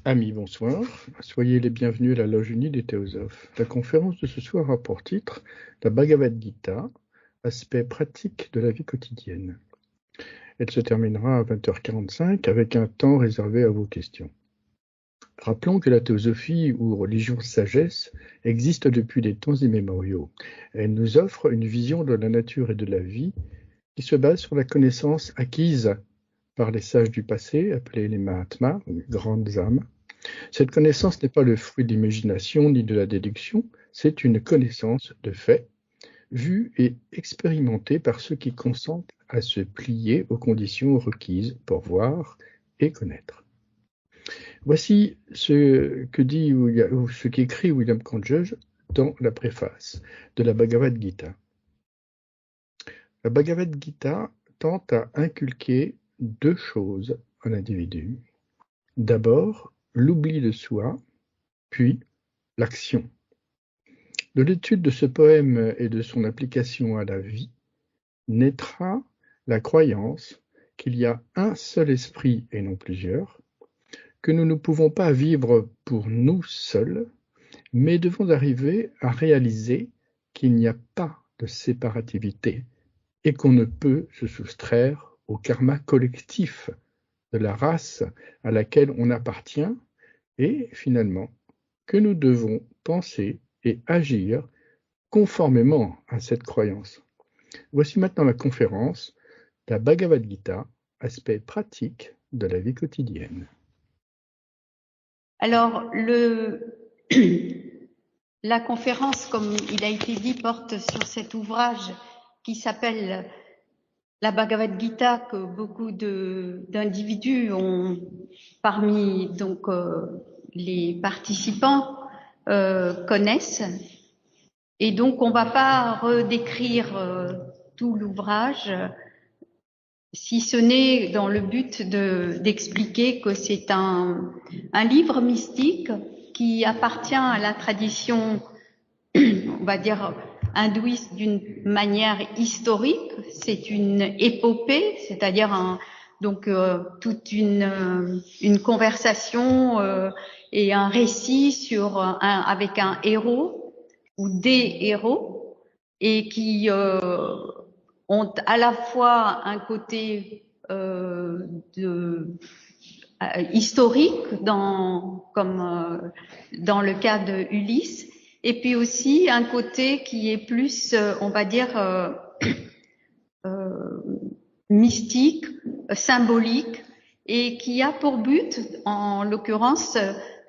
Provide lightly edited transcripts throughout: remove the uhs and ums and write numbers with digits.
Amis, bonsoir. Soyez les bienvenus à la Loge Unie des Théosophes. La conférence de ce soir a pour titre La Bhagavad Gita, aspect pratique de la vie quotidienne. Elle se terminera à 20h45 avec un temps réservé à vos questions. Rappelons que la théosophie ou religion sagesse existe depuis des temps immémoriaux. Elle nous offre une vision de la nature et de la vie qui se base sur la connaissance acquise par les sages du passé, appelés les Mahatmas, les grandes âmes. Cette connaissance n'est pas le fruit de l'imagination ni de la déduction, c'est une connaissance de fait, vue et expérimentée par ceux qui consentent à se plier aux conditions requises pour voir et connaître. Voici ce qu'écrit William Kanjoj dans la préface de la Bhagavad Gita. La Bhagavad Gita tente à inculquer deux choses à l'individu. D'abord, l'oubli de soi, puis l'action. De l'étude de ce poème et de son application à la vie, naîtra la croyance qu'il y a un seul esprit et non plusieurs, que nous ne pouvons pas vivre pour nous seuls, mais devons arriver à réaliser qu'il n'y a pas de séparativité et qu'on ne peut se soustraire au karma collectif de la race à laquelle on appartient et finalement que nous devons penser et agir conformément à cette croyance. Voici maintenant la conférence, la Bhagavad Gita, aspect pratique de la vie quotidienne. Alors, la conférence, comme il a été dit, porte sur cet ouvrage qui s'appelle la Bhagavad Gita, que beaucoup d'individus ont parmi les participants connaissent. Et donc, on va pas redécrire tout l'ouvrage, si ce n'est dans le but d'expliquer que c'est un livre mystique qui appartient à la tradition, on va dire, hindouiste d'une manière historique. C'est une épopée, c'est-à-dire toute une conversation et un récit avec un héros ou des héros, et qui ont à la fois un côté historique, comme dans le cas de Ulysse, et puis aussi un côté qui est plus, on va dire, mystique, symbolique, et qui a pour but, en l'occurrence,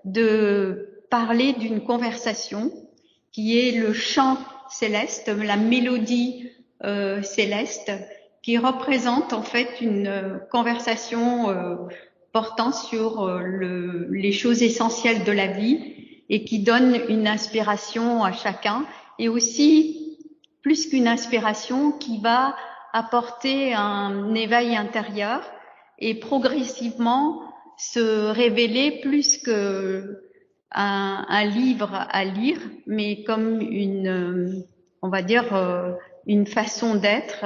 de parler d'une conversation qui est le chant céleste, la mélodie céleste, qui représente en fait une conversation portant sur les choses essentielles de la vie et qui donne une inspiration à chacun, et aussi, plus qu'une inspiration, qui va apporter un éveil intérieur et progressivement se révéler plus que un livre à lire, mais comme on va dire, une façon d'être.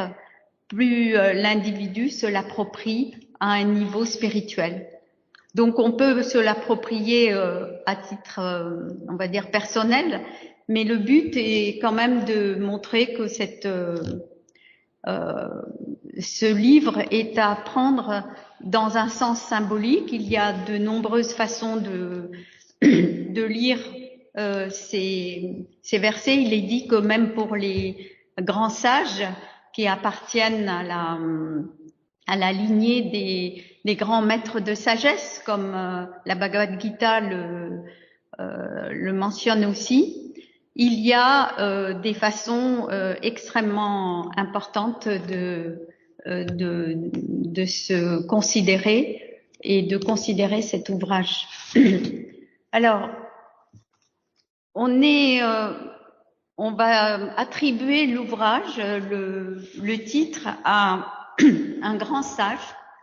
Plus l'individu se l'approprie à un niveau spirituel. Donc on peut se l'approprier à titre, on va dire, personnel, mais le but est quand même de montrer que ce livre est à prendre dans un sens symbolique. Il y a de nombreuses façons de lire ces versets. Il est dit que même pour les grands sages qui appartiennent à la lignée des grands maîtres de sagesse, comme la Bhagavad Gita le mentionne aussi, il y a des façons extrêmement importantes de se considérer et de considérer cet ouvrage. Alors, on va attribuer l'ouvrage, le titre, à un grand sage.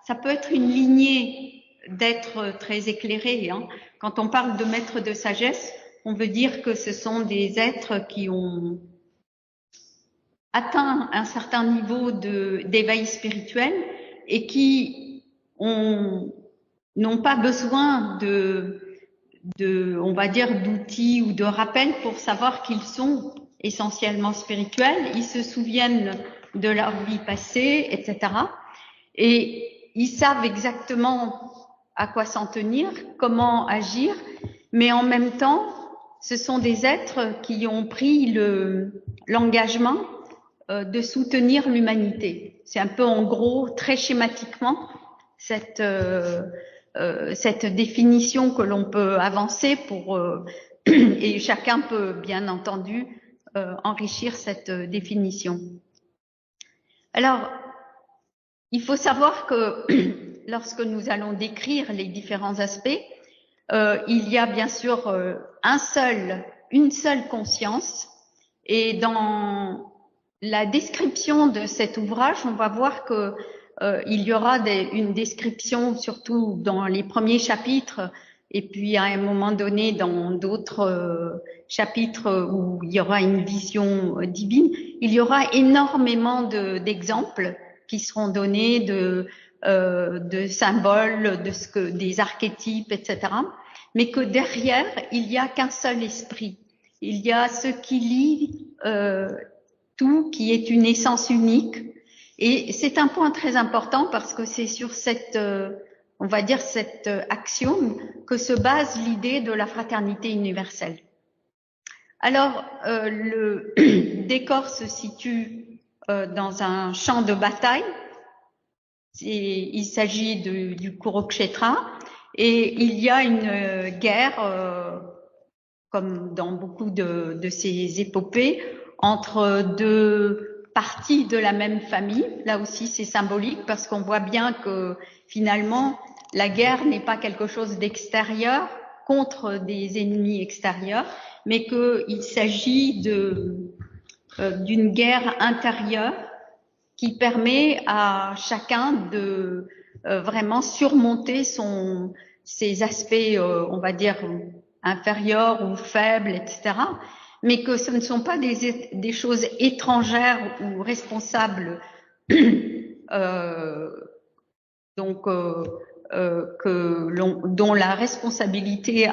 Ça peut être une lignée d'êtres très éclairés. Quand on parle de maîtres de sagesse, on veut dire que ce sont des êtres qui ont atteint un certain niveau d'éveil spirituel et qui n'ont pas besoin de on va dire, d'outils ou de rappels pour savoir qu'ils sont essentiellement spirituels. Ils se souviennent de leur vie passée, etc. Et ils savent exactement à quoi s'en tenir, comment agir, mais en même temps, ce sont des êtres qui ont pris l'engagement de soutenir l'humanité. C'est un peu, en gros, très schématiquement, cette définition que l'on peut avancer et chacun peut, bien entendu, enrichir cette définition. Alors, il faut savoir que lorsque nous allons décrire les différents aspects, il y a bien sûr une seule conscience, et dans la description de cet ouvrage, on va voir que il y aura une description, surtout dans les premiers chapitres, et puis à un moment donné dans d'autres chapitres où il y aura une vision divine, il y aura énormément d'exemples qui seront donnés de symboles, des archétypes, etc. Mais que derrière, il n'y a qu'un seul esprit. Il y a ce qui lie tout, qui est une essence unique. Et c'est un point très important parce que c'est sur cette axiome que se base l'idée de la fraternité universelle. Alors, le décor se situe dans un champ de bataille. Il s'agit du Kurukshetra, et il y a une guerre, comme dans beaucoup de ces épopées, entre deux parties de la même famille. Là aussi, c'est symbolique parce qu'on voit bien que finalement, la guerre n'est pas quelque chose d'extérieur contre des ennemis extérieurs, mais qu'il s'agit d'une guerre intérieure qui permet à chacun de vraiment surmonter ses aspects, on va dire, inférieurs ou faibles, etc. Mais que ce ne sont pas des choses étrangères ou responsables, dont la responsabilité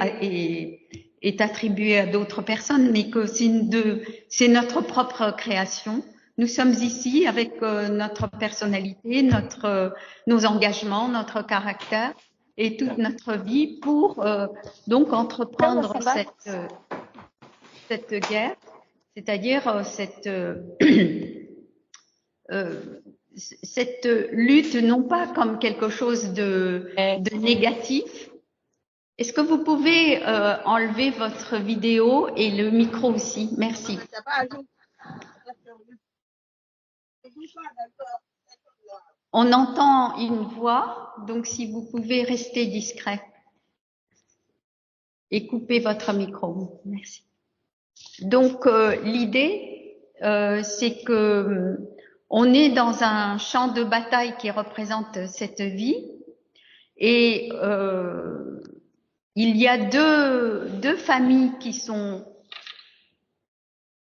est attribuée à d'autres personnes, mais que c'est notre propre création. Nous sommes ici avec notre personnalité, nos engagements, notre caractère et toute notre vie pour donc entreprendre cette guerre, c'est-à-dire cette lutte, non pas comme quelque chose de négatif. Est-ce que vous pouvez enlever votre vidéo et le micro aussi? Merci. On entend une voix, donc si vous pouvez rester discret et couper votre micro. Merci. Donc l'idée, c'est que on est dans un champ de bataille qui représente cette vie, et il y a deux familles qui sont,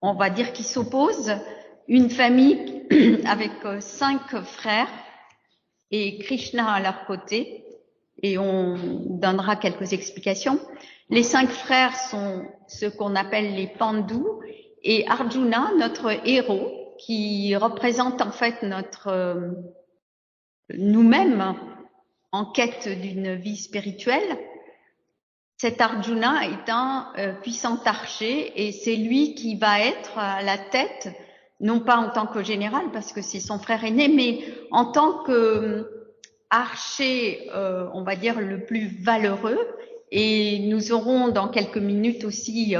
on va dire, qui s'opposent. Une famille avec 5 frères et Krishna à leur côté, et on donnera quelques explications. Les 5 frères sont ce qu'on appelle les Pandus, et Arjuna, notre héros, qui représente en fait nous-mêmes en quête d'une vie spirituelle. Cet Arjuna est un puissant archer, et c'est lui qui va être à la tête, non pas en tant que général parce que c'est son frère aîné, mais en tant que archer, on va dire, le plus valeureux. Et nous aurons dans quelques minutes aussi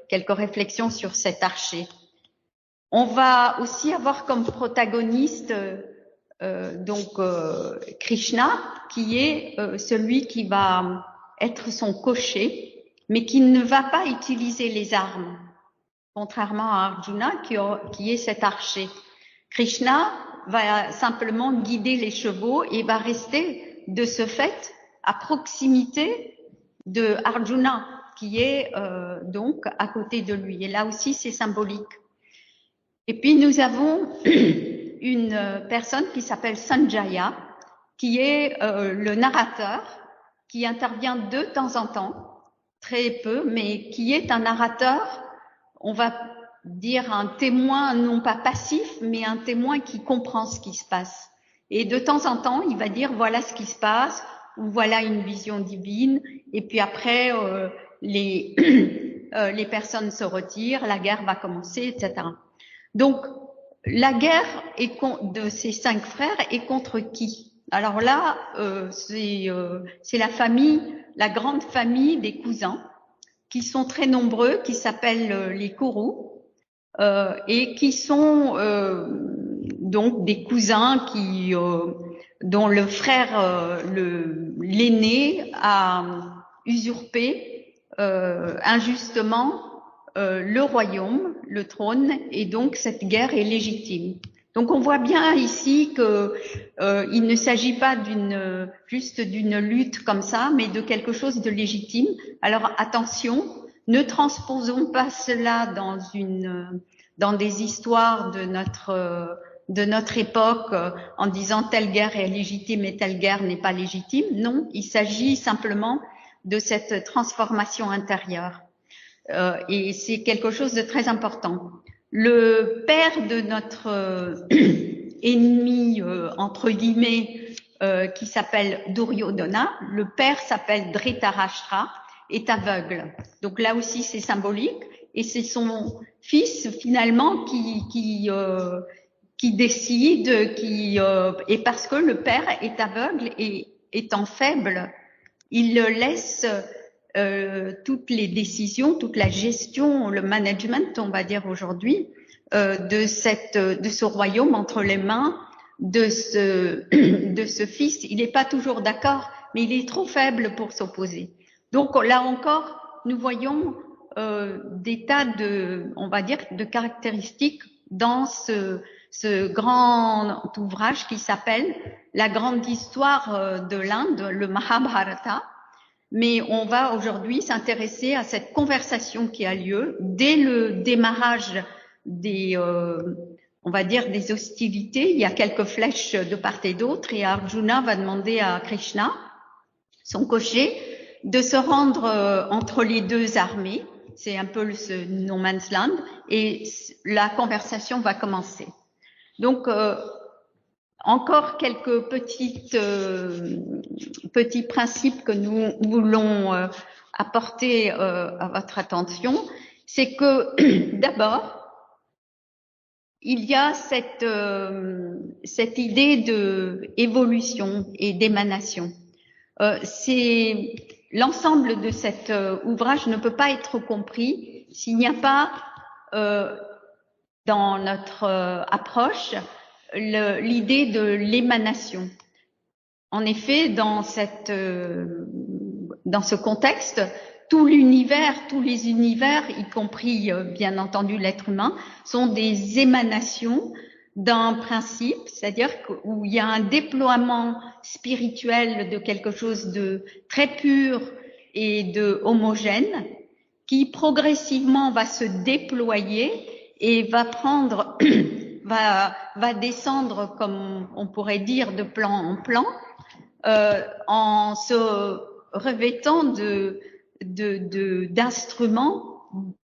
quelques réflexions sur cet archer. On va aussi avoir comme protagoniste Krishna, qui est celui qui va être son cocher, mais qui ne va pas utiliser les armes, contrairement à Arjuna qui est cet archer. Krishna va simplement guider les chevaux et va rester de ce fait à proximité de Arjuna, qui est donc à côté de lui. Et là aussi, c'est symbolique. Et puis nous avons une personne qui s'appelle Sanjaya, qui est le narrateur, qui intervient de temps en temps très peu, mais qui est un narrateur, on va dire un témoin non pas passif, mais un témoin qui comprend ce qui se passe. Et de temps en temps, il va dire voilà ce qui se passe, ou voilà une vision divine, et puis après, les personnes se retirent, la guerre va commencer, etc. Donc, la guerre de ces 5 frères est contre qui? Alors là, c'est la famille, la grande famille des cousins, qui sont très nombreux, qui s'appellent les Kourous, et qui sont donc des cousins dont le frère, l'aîné, a usurpé injustement le royaume, le trône, et donc cette guerre est légitime. Donc on voit bien ici que il ne s'agit pas juste d'une lutte comme ça, mais de quelque chose de légitime. Alors attention, ne transposons pas cela dans des histoires de notre époque en disant telle guerre est légitime et telle guerre n'est pas légitime. Non, il s'agit simplement de cette transformation intérieure. Et c'est quelque chose de très important. Le père de notre ennemi, entre guillemets, qui s'appelle Duryodhana, le père s'appelle Dhritarashtra, est aveugle. Donc là aussi, c'est symbolique. Et c'est son fils, finalement, qui décide, et parce que le père est aveugle et étant faible, il laisse toutes les décisions, toute la gestion, le management, on va dire aujourd'hui, de ce royaume entre les mains de ce fils. Il n'est pas toujours d'accord, mais il est trop faible pour s'opposer. Donc là encore, nous voyons des tas on va dire, de caractéristiques dans ce grand ouvrage qui s'appelle La grande histoire de l'Inde, le Mahabharata. Mais on va aujourd'hui s'intéresser à cette conversation qui a lieu dès le démarrage on va dire, des hostilités. Il y a quelques flèches de part et d'autre et Arjuna va demander à Krishna, son cocher, de se rendre entre les deux armées. C'est un peu ce no man's land et la conversation va commencer. Donc, encore quelques petits principes que nous voulons apporter à votre attention. C'est que d'abord, il y a cette idée de évolution et d'émanation. C'est l'ensemble de cet ouvrage ne peut pas être compris s'il n'y a pas dans notre approche l'idée de l'émanation. En effet, dans ce contexte, tout l'univers, tous les univers, y compris bien entendu l'être humain, sont des émanations d'un principe, c'est-à-dire où il y a un déploiement spirituel de quelque chose de très pur et de homogène qui progressivement va se déployer et va prendre va descendre, comme on pourrait dire, de plan en plan, en se revêtant d'instruments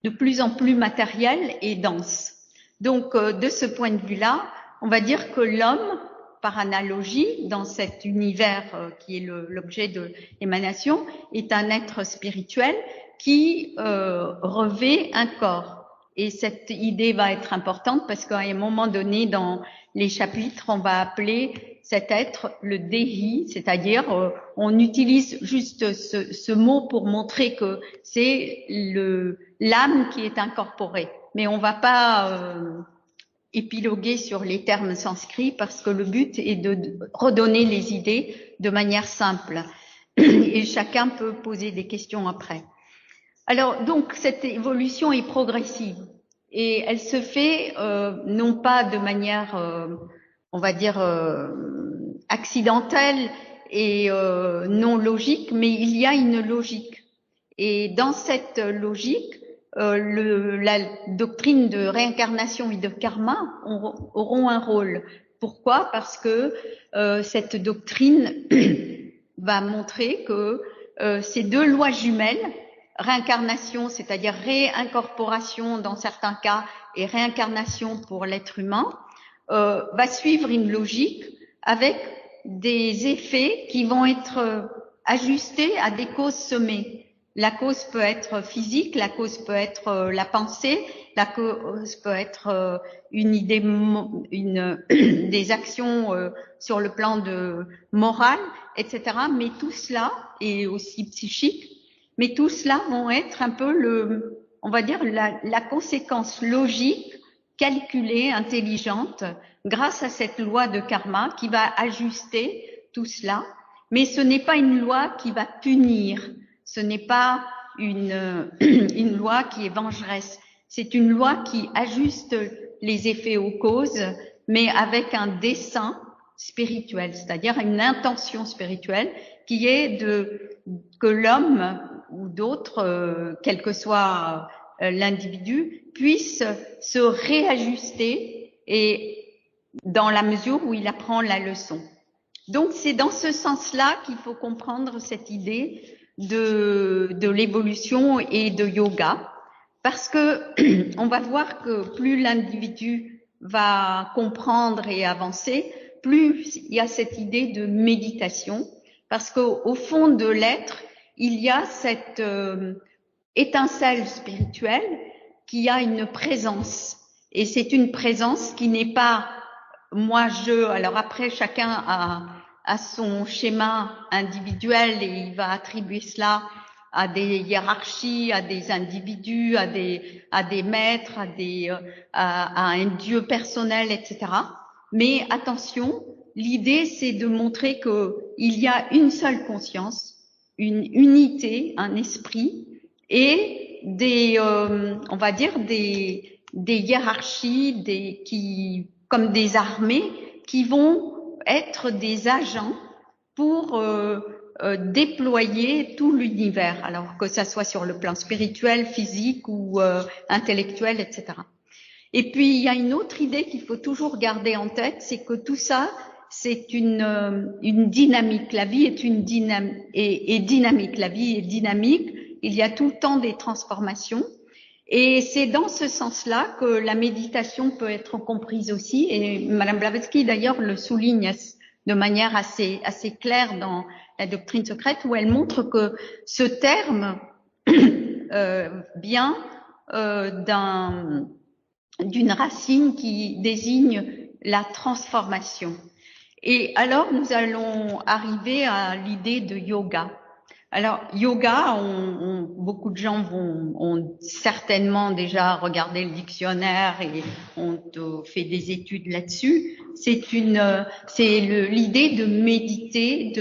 de plus en plus matériels et denses. Donc, de ce point de vue-là, on va dire que l'homme, par analogie, dans cet univers qui est l'objet de l'émanation, est un être spirituel qui revêt un corps. Et cette idée va être importante parce qu'à un moment donné, dans les chapitres, on va appeler cet être le Dehi, c'est-à-dire on utilise juste ce mot pour montrer que c'est l'âme qui est incorporée. Mais on va pas épiloguer sur les termes sanscrits parce que le but est de redonner les idées de manière simple. Et chacun peut poser des questions après. Alors, donc, cette évolution est progressive et elle se fait non pas de manière, on va dire, accidentelle et non logique, mais il y a une logique. Et dans cette logique, la doctrine de réincarnation et de karma auront un rôle. Pourquoi? Parce que cette doctrine va montrer que ces deux lois jumelles réincarnation, c'est-à-dire réincorporation dans certains cas et réincarnation pour l'être humain, va suivre une logique avec des effets qui vont être ajustés à des causes sommées. La cause peut être physique, la cause peut être la pensée, la cause peut être une idée, des actions sur le plan de moral, etc. Mais tout cela, et aussi psychique, mais tout cela vont être un peu on va dire la conséquence logique, calculée, intelligente, grâce à cette loi de karma qui va ajuster tout cela. Mais ce n'est pas une loi qui va punir. Ce n'est pas une loi qui est vengeresse. C'est une loi qui ajuste les effets aux causes, mais avec un dessein spirituel, c'est-à-dire une intention spirituelle qui est que l'homme ou d'autres, quel que soit l'individu, puisse se réajuster et dans la mesure où il apprend la leçon. Donc c'est dans ce sens-là qu'il faut comprendre cette idée de l'évolution et de yoga, parce que on va voir que plus l'individu va comprendre et avancer, plus il y a cette idée de méditation, parce qu'au fond de l'être, il y a cette étincelle spirituelle qui a une présence, et c'est une présence qui n'est pas moi je. Alors après, chacun a son schéma individuel et il va attribuer cela à des hiérarchies, à des individus, à des maîtres, à un dieu personnel, etc. Mais attention, l'idée c'est de montrer que il y a une seule conscience, une unité, un esprit et on va dire des hiérarchies, comme des armées qui vont être des agents pour déployer tout l'univers, alors que ça soit sur le plan spirituel, physique ou intellectuel, etc. Et puis il y a une autre idée qu'il faut toujours garder en tête, c'est que tout ça, c'est une dynamique. La vie est dynamique. La vie est dynamique. Il y a tout le temps des transformations. Et c'est dans ce sens-là que la méditation peut être comprise aussi. Et Madame Blavatsky, d'ailleurs, le souligne de manière assez claire dans la doctrine secrète, où elle montre que ce terme vient d'une racine qui désigne la transformation. Et alors, nous allons arriver à l'idée de yoga. Alors, yoga, beaucoup de gens ont certainement déjà regardé le dictionnaire et ont fait des études là-dessus. C'est l'idée de méditer,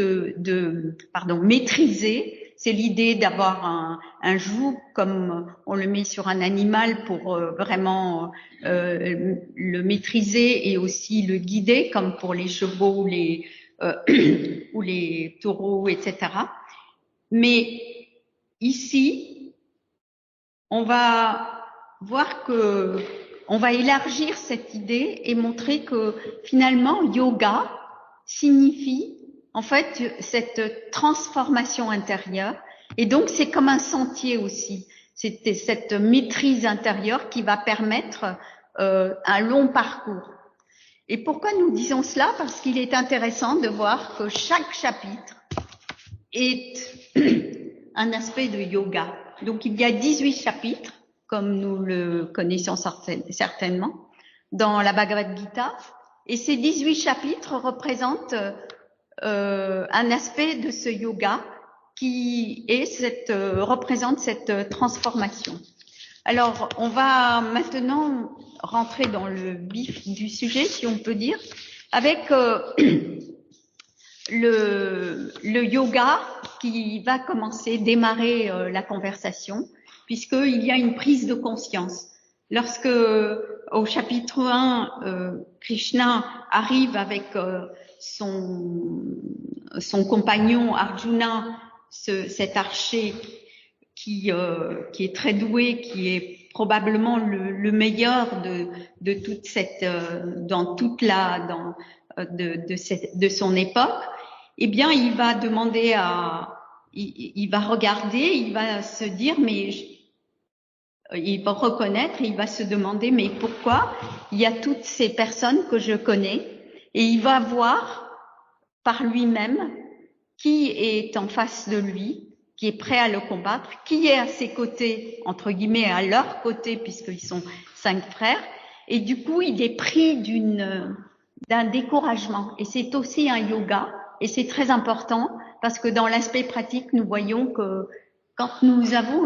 maîtriser. C'est l'idée d'avoir un joug comme on le met sur un animal pour vraiment le maîtriser et aussi le guider, comme pour les chevaux ou les taureaux, etc. Mais ici, on va voir on va élargir cette idée et montrer que finalement, yoga signifie en fait cette transformation intérieure. Et donc, c'est comme un sentier aussi. C'est cette maîtrise intérieure qui va permettre un long parcours. Et pourquoi nous disons cela? Parce qu'il est intéressant de voir que chaque chapitre est un aspect de yoga. Donc, il y a 18 chapitres, comme nous le connaissons certainement, dans la Bhagavad Gita. Et ces 18 chapitres représentent un aspect de ce yoga qui représente cette transformation. Alors, on va maintenant rentrer dans le vif du sujet, si on peut dire, avec le yoga qui va démarrer la conversation, puisqu'il y a une prise de conscience. Lorsque, au chapitre 1, Krishna arrive avec son compagnon Arjuna, cet archer qui est très doué, qui est probablement le meilleur de toute cette de son époque, eh bien, il va demander à il va regarder, il va se dire, il va reconnaître et il va se demander, mais pourquoi il y a toutes ces personnes que je connais, et il va voir par lui-même qui est en face de lui, qui est prêt à le combattre, qui est à ses côtés, entre guillemets, à leur côté, puisqu'ils sont 5 frères, et du coup, il est pris d'un découragement. Et c'est aussi un yoga, et c'est très important, parce que dans l'aspect pratique, nous voyons que quand nous avons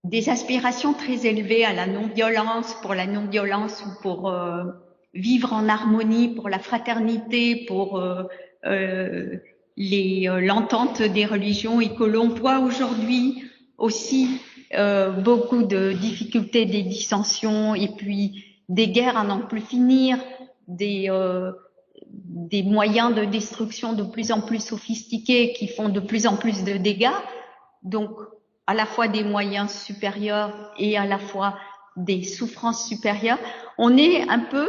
des aspirations très élevées à la non-violence, pour la non-violence ou pour vivre en harmonie, pour la fraternité, pour l'entente des religions, et que l'on voit aujourd'hui aussi beaucoup de difficultés, des dissensions, et puis des guerres à n'en plus finir, des moyens de destruction de plus en plus sophistiqués qui font de plus en plus de dégâts. Donc, à la fois des moyens supérieurs et à la fois des souffrances supérieures, on est un peu,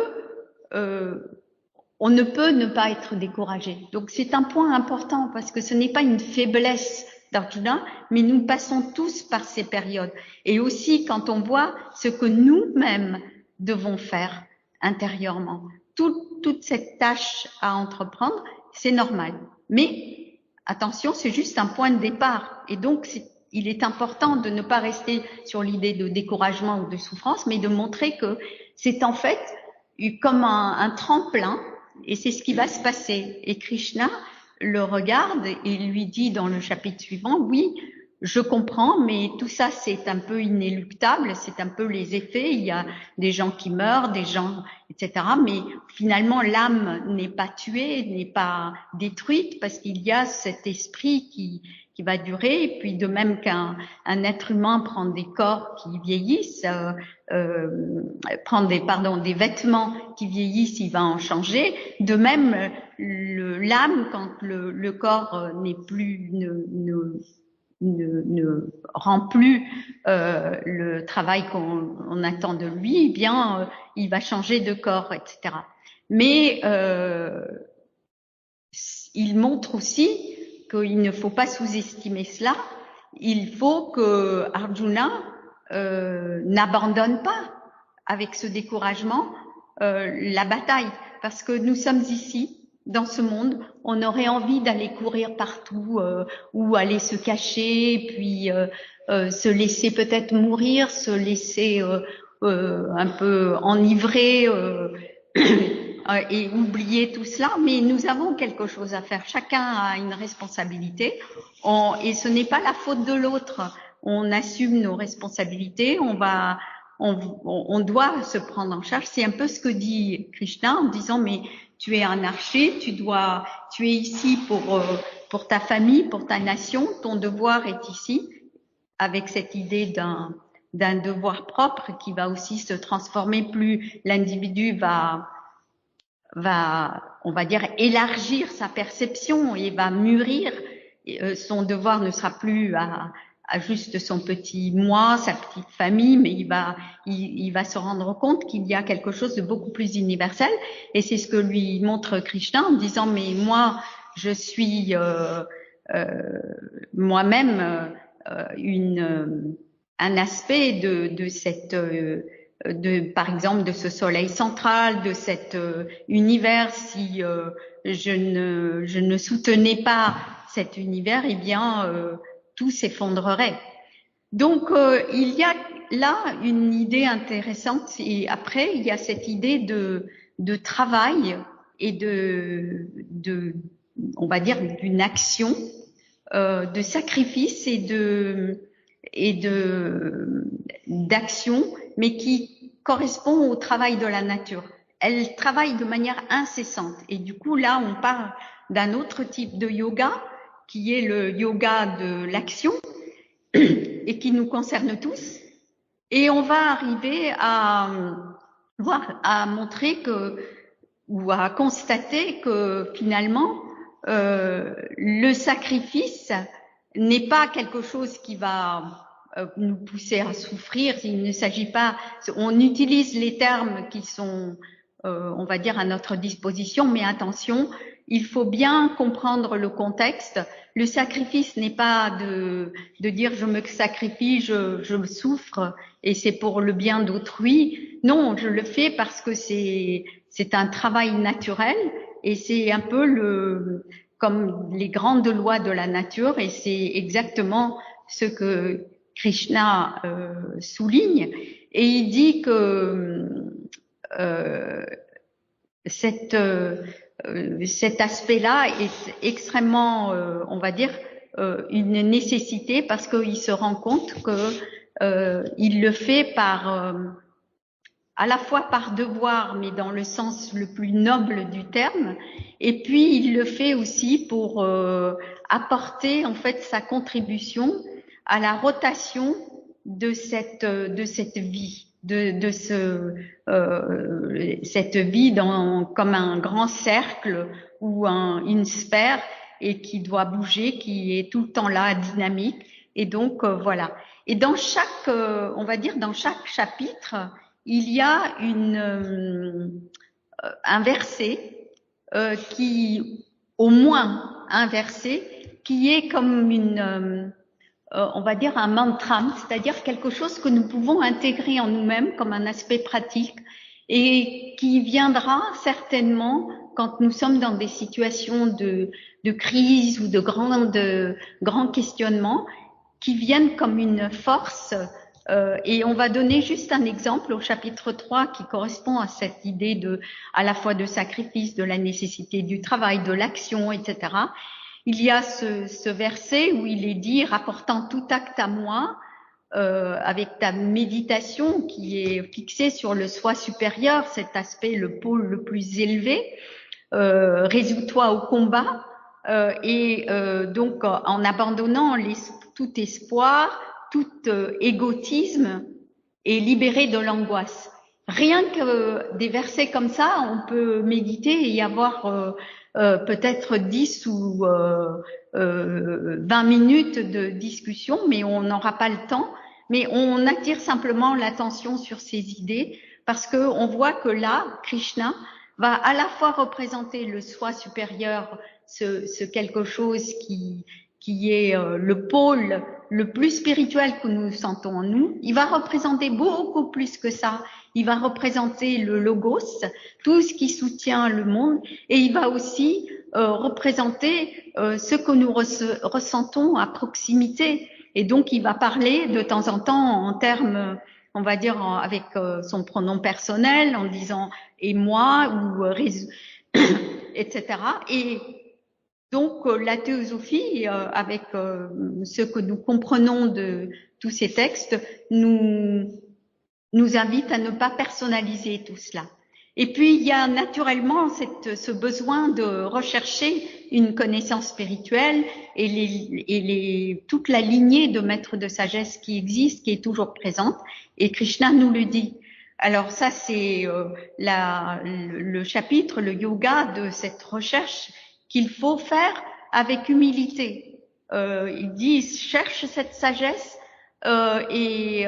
on ne peut ne pas être découragé. Donc c'est un point important, parce que ce n'est pas une faiblesse d'Arjuna, mais nous passons tous par ces périodes. Et aussi quand on voit ce que nous-mêmes devons faire intérieurement, toute cette tâche à entreprendre, c'est normal. Mais attention, c'est juste un point de départ. Et donc il est important de ne pas rester sur l'idée de découragement ou de souffrance, mais de montrer que c'est en fait comme un tremplin, et c'est ce qui va se passer. Et Krishna le regarde et lui dit dans le chapitre suivant, oui, je comprends, mais tout ça c'est un peu inéluctable, c'est un peu les effets, il y a des gens qui meurent, des gens, etc. Mais finalement l'âme n'est pas tuée, n'est pas détruite, parce qu'il y a cet esprit qui va durer. Et puis de même qu'un être humain prend des corps qui vieillissent, prend des vêtements qui vieillissent, il va en changer. De même, l'âme, quand le corps n'est plus, ne rend plus le travail qu'on attend de lui, eh bien, il va changer de corps, etc. Mais il montre aussi qu'il ne faut pas sous-estimer cela. Il faut que Arjuna n'abandonne pas avec ce découragement la bataille, parce que nous sommes ici dans ce monde, on aurait envie d'aller courir partout ou aller se cacher, puis se laisser peut-être mourir, se laisser un peu enivrer et oublier tout cela, mais nous avons quelque chose à faire. Chacun a une responsabilité, et ce n'est pas la faute de l'autre. On assume nos responsabilités, on doit se prendre en charge. C'est un peu ce que dit Krishna en disant, mais tu es un archer, tu es ici pour ta famille, pour ta nation, ton devoir est ici, avec cette idée d'un devoir propre qui va aussi se transformer. Plus l'individu va, on va dire, élargir sa perception et va mûrir, son devoir ne sera plus à juste son petit moi, sa petite famille, mais il va se rendre compte qu'il y a quelque chose de beaucoup plus universel. Et c'est ce que lui montre Krishna en disant, mais moi, je suis moi-même un aspect de cette par exemple de ce soleil central, de cet univers. Si je ne soutenais pas cet univers, eh bien tout s'effondrerait. Donc il y a là une idée intéressante, et après il y a cette idée de travail et on va dire d'une action, de sacrifice et d'action, mais qui correspond au travail de la nature. Elle travaille de manière incessante, et du coup là on parle d'un autre type de yoga qui est le yoga de l'action et qui nous concerne tous. Et on va arriver à montrer ou à constater que finalement le sacrifice n'est pas quelque chose qui va nous pousser à souffrir. Il ne s'agit pas, on utilise les termes qui sont on va dire, à notre disposition, mais attention, il faut bien comprendre le contexte. Le sacrifice n'est pas de dire je me sacrifie, je souffre et c'est pour le bien d'autrui. Non, je le fais parce que c'est un travail naturel et c'est un peu comme les grandes lois de la nature et c'est exactement ce que Krishna souligne. Et il dit que cet aspect-là est extrêmement, on va dire, une nécessité parce qu'il se rend compte que il le fait à la fois par devoir, mais dans le sens le plus noble du terme, et puis il le fait aussi pour apporter en fait sa contribution à la rotation de cette vie, cette vie comme un grand cercle ou une sphère et qui doit bouger, qui est tout le temps là, dynamique. Et donc voilà. Et dans chaque, on va dire, dans chaque chapitre, il y a un verset qui, au moins un verset, qui est comme on va dire un mantra, c'est-à-dire quelque chose que nous pouvons intégrer en nous-mêmes comme un aspect pratique et qui viendra certainement quand nous sommes dans des situations de crise ou de grands questionnements, qui viennent comme une force. Et on va donner juste un exemple au chapitre 3 qui correspond à cette idée à la fois de sacrifice, de la nécessité du travail, de l'action, etc. Il y a ce verset où il est dit, rapportant tout acte à moi, avec ta méditation qui est fixée sur le soi supérieur, cet aspect, le pôle le plus élevé, résous-toi au combat, donc en abandonnant tout espoir, tout égotisme et libéré de l'angoisse. Rien que des versets comme ça, on peut méditer et y avoir peut-être 10 ou 20 minutes de discussion, mais on n'aura pas le temps. Mais on attire simplement l'attention sur ces idées parce que on voit que là, Krishna va à la fois représenter le soi supérieur, ce quelque chose qui est le pôle le plus spirituel que nous sentons en nous. Il va représenter beaucoup plus que ça. Il va représenter le logos, tout ce qui soutient le monde, et il va aussi représenter ce que nous ressentons à proximité. Et donc, il va parler de temps en temps en termes, on va dire, avec son pronom personnel, en disant « et moi » ou « etc. Et donc, la théosophie, avec ce que nous comprenons de tous ces textes, nous invite à ne pas personnaliser tout cela. Et puis, il y a naturellement ce besoin de rechercher une connaissance spirituelle et toute la lignée de maîtres de sagesse qui existe, qui est toujours présente. Et Krishna nous le dit. Alors ça, c'est le chapitre, le yoga de cette recherche qu'il faut faire avec humilité. Il dit, cherche cette sagesse et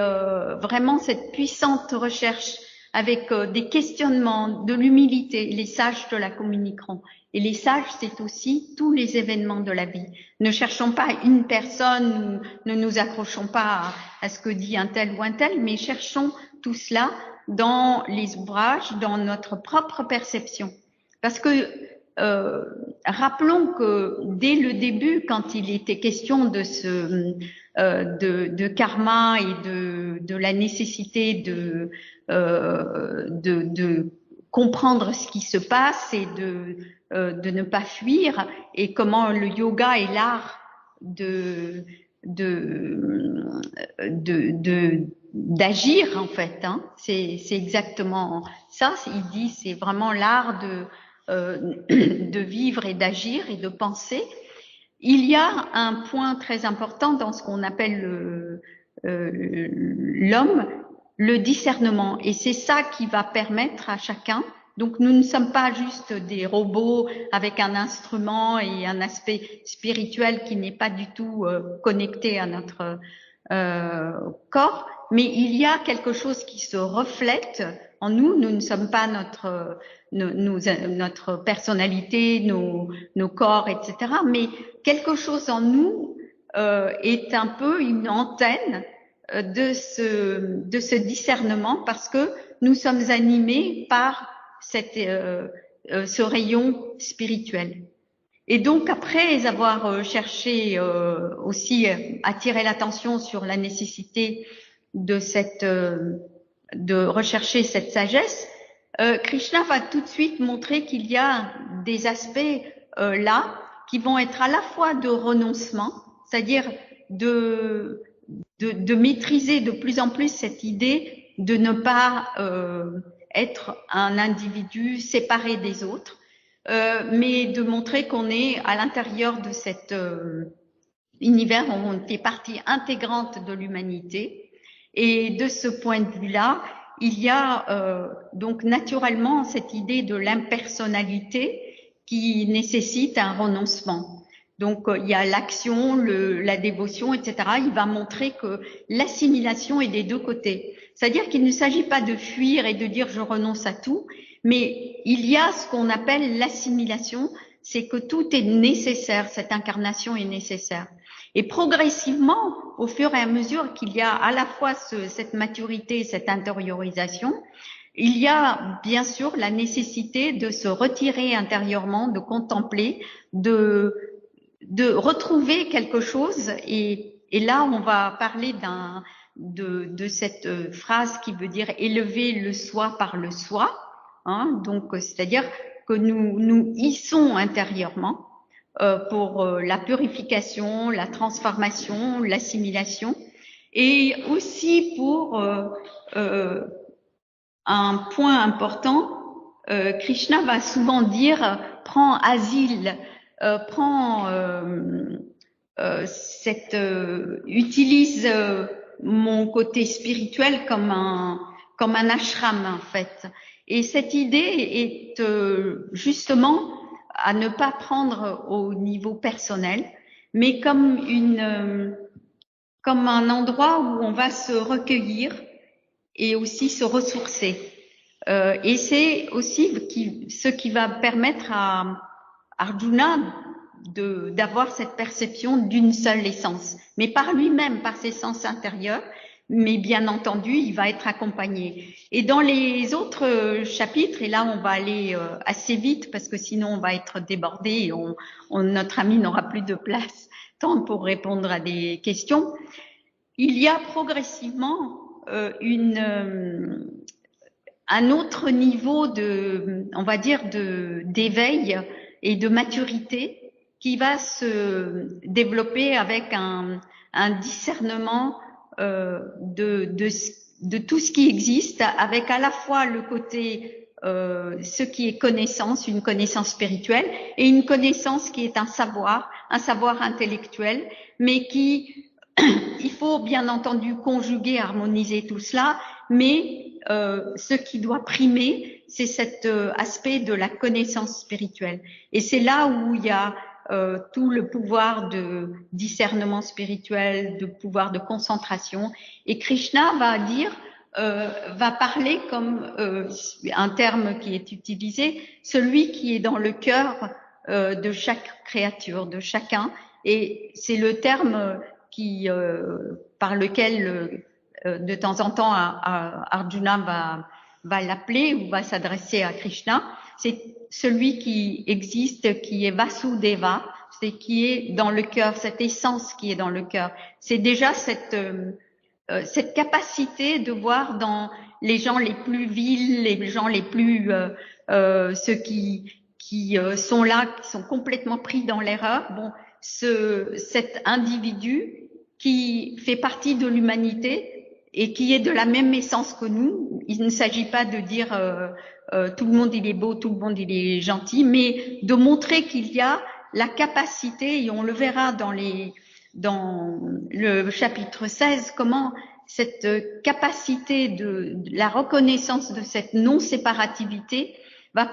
vraiment cette puissante recherche avec des questionnements, de l'humilité. Les sages te la communiqueront. Et les sages, c'est aussi tous les événements de la vie. Ne cherchons pas une personne, ne nous accrochons pas à ce que dit un tel ou un tel, mais cherchons tout cela dans les ouvrages, dans notre propre perception. Parce que rappelons que dès le début, quand il était question de karma et de la nécessité de comprendre ce qui se passe et de ne pas fuir, et comment le yoga est l'art d'agir en fait, hein. C'est exactement ça. Il dit c'est vraiment l'art de vivre et d'agir et de penser. Il y a un point très important dans ce qu'on appelle l'homme, le discernement, et c'est ça qui va permettre à chacun. Donc nous ne sommes pas juste des robots avec un instrument et un aspect spirituel qui n'est pas du tout connecté à notre corps, mais il y a quelque chose qui se reflète en nous. Nous ne sommes pas notre personnalité, nos corps, etc. Mais quelque chose en nous est un peu une antenne de ce discernement, parce que nous sommes animés par ce rayon spirituel. Et donc, après avoir cherché aussi attirer l'attention sur la nécessité de rechercher cette sagesse, Krishna va tout de suite montrer qu'il y a des aspects là qui vont être à la fois de renoncement, c'est-à-dire de maîtriser de plus en plus cette idée de ne pas être un individu séparé des autres, mais de montrer qu'on est à l'intérieur de cet univers, on fait partie intégrante de l'humanité. Et de ce point de vue-là, il y a donc naturellement cette idée de l'impersonnalité qui nécessite un renoncement. Donc il y a l'action, la dévotion, etc. Il va montrer que l'assimilation est des deux côtés. C'est-à-dire qu'il ne s'agit pas de fuir et de dire je renonce à tout, mais il y a ce qu'on appelle l'assimilation, c'est que tout est nécessaire, cette incarnation est nécessaire. Et progressivement, au fur et à mesure qu'il y a à la fois cette maturité, cette intériorisation, il y a bien sûr la nécessité de se retirer intérieurement, de contempler, de retrouver quelque chose. Et là, on va parler de cette phrase qui veut dire élever le soi par le soi. Hein, donc, c'est-à-dire que nous hissons intérieurement pour la purification, la transformation, l'assimilation, et aussi pour un point important, Krishna va souvent dire prends asile, utilise mon côté spirituel comme un ashram en fait. Et cette idée est justement à ne pas prendre au niveau personnel, mais comme un endroit où on va se recueillir et aussi se ressourcer. Et c'est aussi ce qui va permettre à Arjuna d'avoir cette perception d'une seule essence, mais par lui-même, par ses sens intérieurs, mais bien entendu, il va être accompagné. Et dans les autres chapitres, et là on va aller assez vite parce que sinon on va être débordé et notre ami n'aura plus de place tant pour répondre à des questions, il y a progressivement un autre niveau on va dire d'éveil et de maturité qui va se développer avec un discernement de tout ce qui existe, avec à la fois le côté ce qui est connaissance, une connaissance spirituelle, et une connaissance qui est un savoir intellectuel, mais il faut bien entendu conjuguer, harmoniser tout cela, mais ce qui doit primer, c'est cet aspect de la connaissance spirituelle. Et c'est là où il y a tout le pouvoir de discernement spirituel, de pouvoir de concentration. Et Krishna va parler comme un terme qui est utilisé, celui qui est dans le cœur de chaque créature, de chacun. Et c'est le terme par lequel de temps en temps Arjuna va l'appeler ou va s'adresser à Krishna. C'est celui qui existe, qui est Vasudeva, c'est qui est dans le cœur, cette essence qui est dans le cœur. C'est déjà cette capacité de voir dans les gens les plus vils, les gens les plus ceux qui sont là, qui sont complètement pris dans l'erreur. Bon, cet individu qui fait partie de l'humanité et qui est de la même essence que nous. Il ne s'agit pas de dire tout le monde il est beau, tout le monde il est gentil, mais de montrer qu'il y a la capacité, et on le verra dans le chapitre 16, comment cette capacité de la reconnaissance de cette non-séparativité va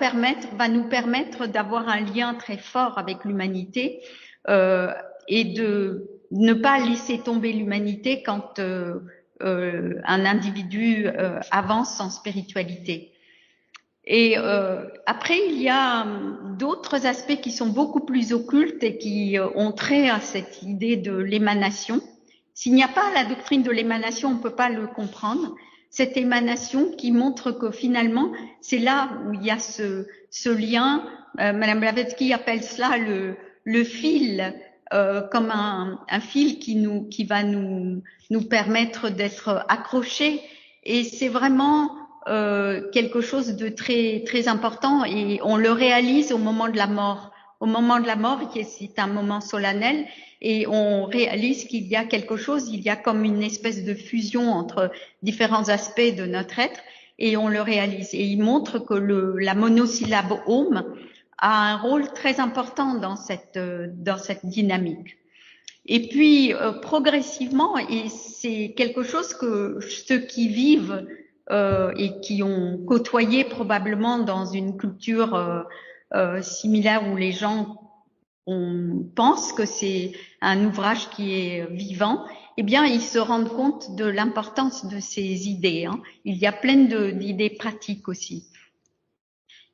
nous permettre d'avoir un lien très fort avec l'humanité et de ne pas laisser tomber l'humanité quand un individu avance en spiritualité. Et après, il y a d'autres aspects qui sont beaucoup plus occultes et qui ont trait à cette idée de l'émanation. S'il n'y a pas la doctrine de l'émanation, on ne peut pas le comprendre. Cette émanation qui montre que finalement, c'est là où il y a ce lien. Madame Blavatsky appelle cela le fil, comme un fil qui va nous permettre d'être accrochés. Et c'est vraiment quelque chose de très très important, et on le réalise au moment de la mort. Au moment de la mort, c'est un moment solennel, et on réalise qu'il y a quelque chose, il y a comme une espèce de fusion entre différents aspects de notre être, et on le réalise. Et il montre que la monosyllabe Om a un rôle très important dans cette dynamique. Et puis progressivement, et c'est quelque chose que ceux qui vivent et qui ont côtoyé probablement dans une culture similaire où les gens pensent que c'est un ouvrage qui est vivant, eh bien, ils se rendent compte de l'importance de ces idées. Il y a plein d'idées pratiques aussi.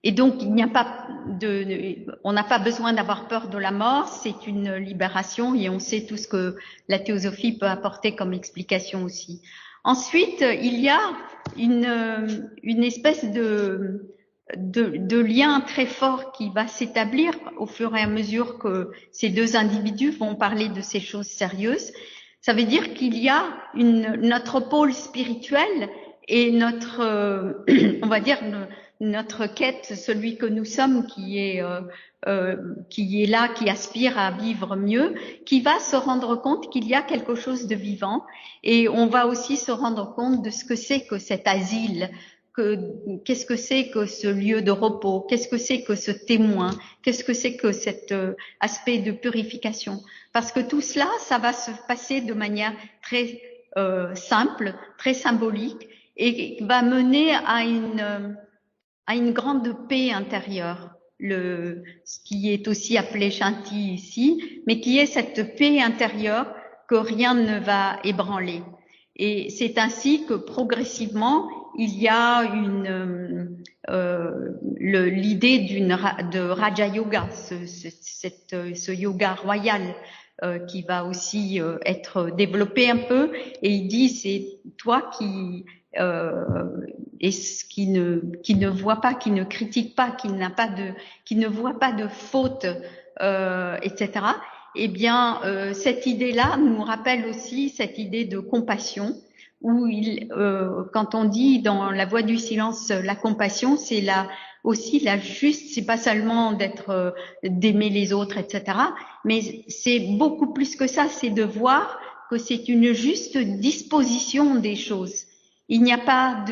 Et donc, on n'a pas besoin d'avoir peur de la mort, c'est une libération, et on sait tout ce que la théosophie peut apporter comme explication aussi. Ensuite, il y a une espèce de lien très fort qui va s'établir au fur et à mesure que ces deux individus vont parler de ces choses sérieuses. Ça veut dire qu'il y a notre pôle spirituel et notre, on va dire, notre quête, celui que nous sommes, qui est là, qui aspire à vivre mieux, qui va se rendre compte qu'il y a quelque chose de vivant, et on va aussi se rendre compte de ce que c'est que cet asile, qu'est-ce que c'est que ce lieu de repos, qu'est-ce que c'est que ce témoin, qu'est-ce que c'est que cet aspect de purification. Parce que tout cela, ça va se passer de manière très simple, très symbolique, et va mener à une grande paix intérieure, ce qui est aussi appelé Shanti ici, mais qui est cette paix intérieure que rien ne va ébranler. Et c'est ainsi que progressivement, il y a l'idée de Raja Yoga, ce yoga royal qui va aussi être développé un peu. Et il dit, c'est toi qui ne voit pas, qui ne critique pas, qui ne voit pas de faute, etc. Eh bien, cette idée-là nous rappelle aussi cette idée de compassion, où quand on dit dans La Voix du silence, la compassion, c'est aussi la juste, c'est pas seulement d'aimer les autres, etc. Mais c'est beaucoup plus que ça, c'est de voir que c'est une juste disposition des choses. Il n'y a pas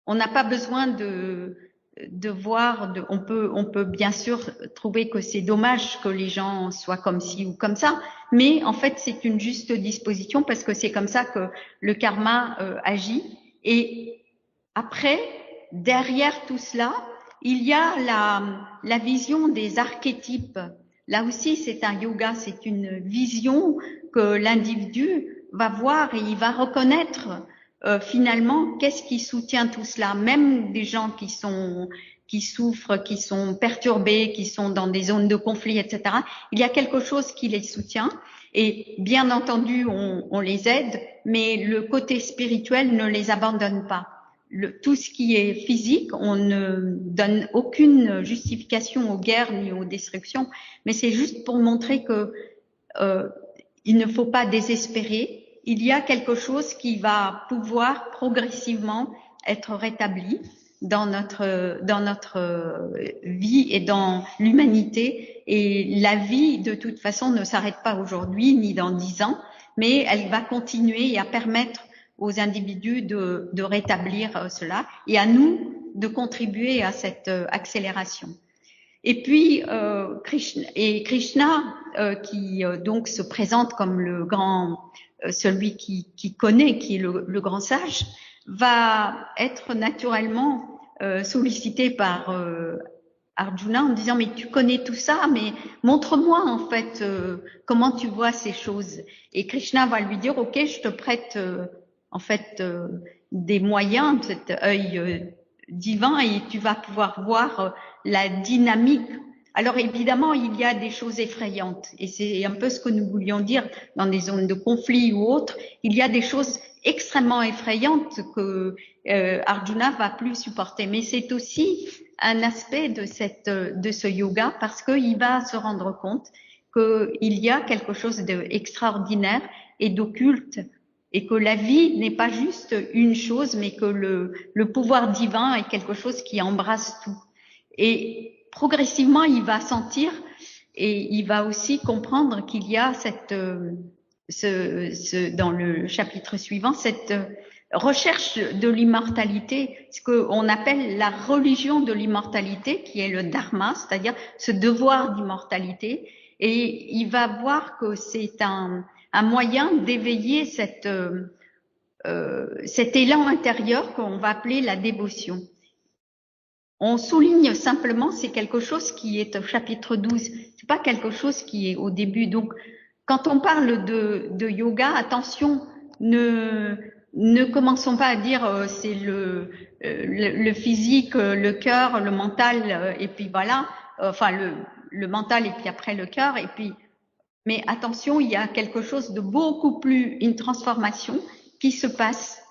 on n'a pas besoin de voir, on peut bien sûr trouver que c'est dommage que les gens soient comme ci ou comme ça, mais en fait c'est une juste disposition, parce que c'est comme ça que le karma agit. Et après, derrière tout cela, il y a la vision des archétypes. Là aussi, c'est un yoga, c'est une vision que l'individu va voir, et il va reconnaître finalement qu'est-ce qui soutient tout cela. Même des gens qui souffrent, qui sont perturbés, qui sont dans des zones de conflit, etc. Il y a quelque chose qui les soutient, et bien entendu on les aide, mais le côté spirituel ne les abandonne pas. Tout ce qui est physique, on ne donne aucune justification aux guerres ni aux destructions, mais c'est juste pour montrer que il ne faut pas désespérer. Il y a quelque chose qui va pouvoir progressivement être rétabli dans notre vie et dans l'humanité. Et la vie, de toute façon, ne s'arrête pas aujourd'hui ni dans 10 ans, mais elle va continuer à permettre aux individus de rétablir cela, et à nous de contribuer à cette accélération. Et puis Krishna qui donc se présente comme le grand, celui qui connaît, qui est le grand sage, va être naturellement sollicité par Arjuna en disant, mais tu connais tout ça, mais montre-moi en fait comment tu vois ces choses. Et Krishna va lui dire, ok, je te prête en fait des moyens, cet œil divin, et tu vas pouvoir voir la dynamique. Alors évidemment, il y a des choses effrayantes, et c'est un peu ce que nous voulions dire dans des zones de conflit ou autres. Il y a des choses extrêmement effrayantes que Arjuna va plus supporter, mais c'est aussi un aspect de ce yoga, parce qu'il va se rendre compte qu'il y a quelque chose d'extraordinaire et d'occulte, et que la vie n'est pas juste une chose, mais que le pouvoir divin est quelque chose qui embrasse tout. Et progressivement, il va sentir, et il va aussi comprendre qu'il y a dans le chapitre suivant, cette recherche de l'immortalité, ce qu'on appelle la religion de l'immortalité, qui est le dharma, c'est-à-dire ce devoir d'immortalité. Et il va voir que c'est un moyen d'éveiller cet élan intérieur qu'on va appeler la dévotion. On souligne simplement, c'est quelque chose qui est au chapitre 12, c'est pas quelque chose qui est au début. Donc, quand on parle de yoga, attention, ne commençons pas à dire c'est le physique, le cœur, le mental, et puis voilà, enfin le mental et puis après le cœur, et puis, mais attention, il y a quelque chose de beaucoup plus, une transformation qui se passe,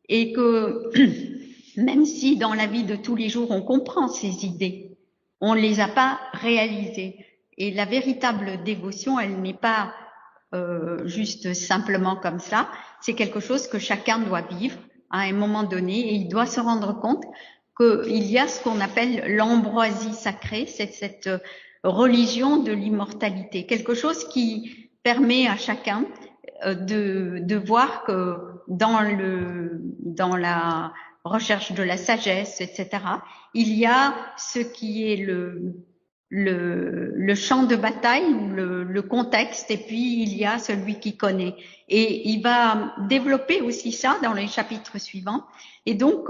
et que même si dans la vie de tous les jours on comprend ces idées, on ne les a pas réalisées. Et la véritable dévotion, elle n'est pas juste simplement comme ça, c'est quelque chose que chacun doit vivre à un moment donné, et il doit se rendre compte qu'il y a ce qu'on appelle l'ambroisie sacrée, c'est cette religion de l'immortalité, quelque chose qui permet à chacun de voir que dans la recherche de la sagesse, etc., il y a ce qui est le champ de bataille, le contexte, et puis il y a celui qui connaît. Et il va développer aussi ça dans les chapitres suivants, et donc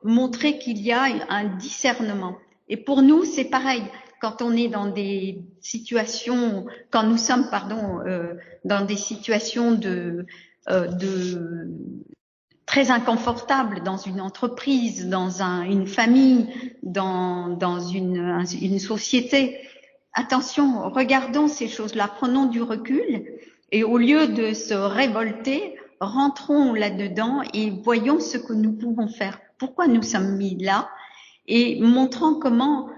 montrer qu'il y a un discernement. Et pour nous, c'est pareil. Quand on est dans des situations, quand nous sommes, dans des situations très inconfortables, dans une entreprise, dans une famille, dans une société, attention, regardons ces choses-là, prenons du recul, et au lieu de se révolter, rentrons là-dedans et voyons ce que nous pouvons faire. Pourquoi nous sommes mis là, et montrant comment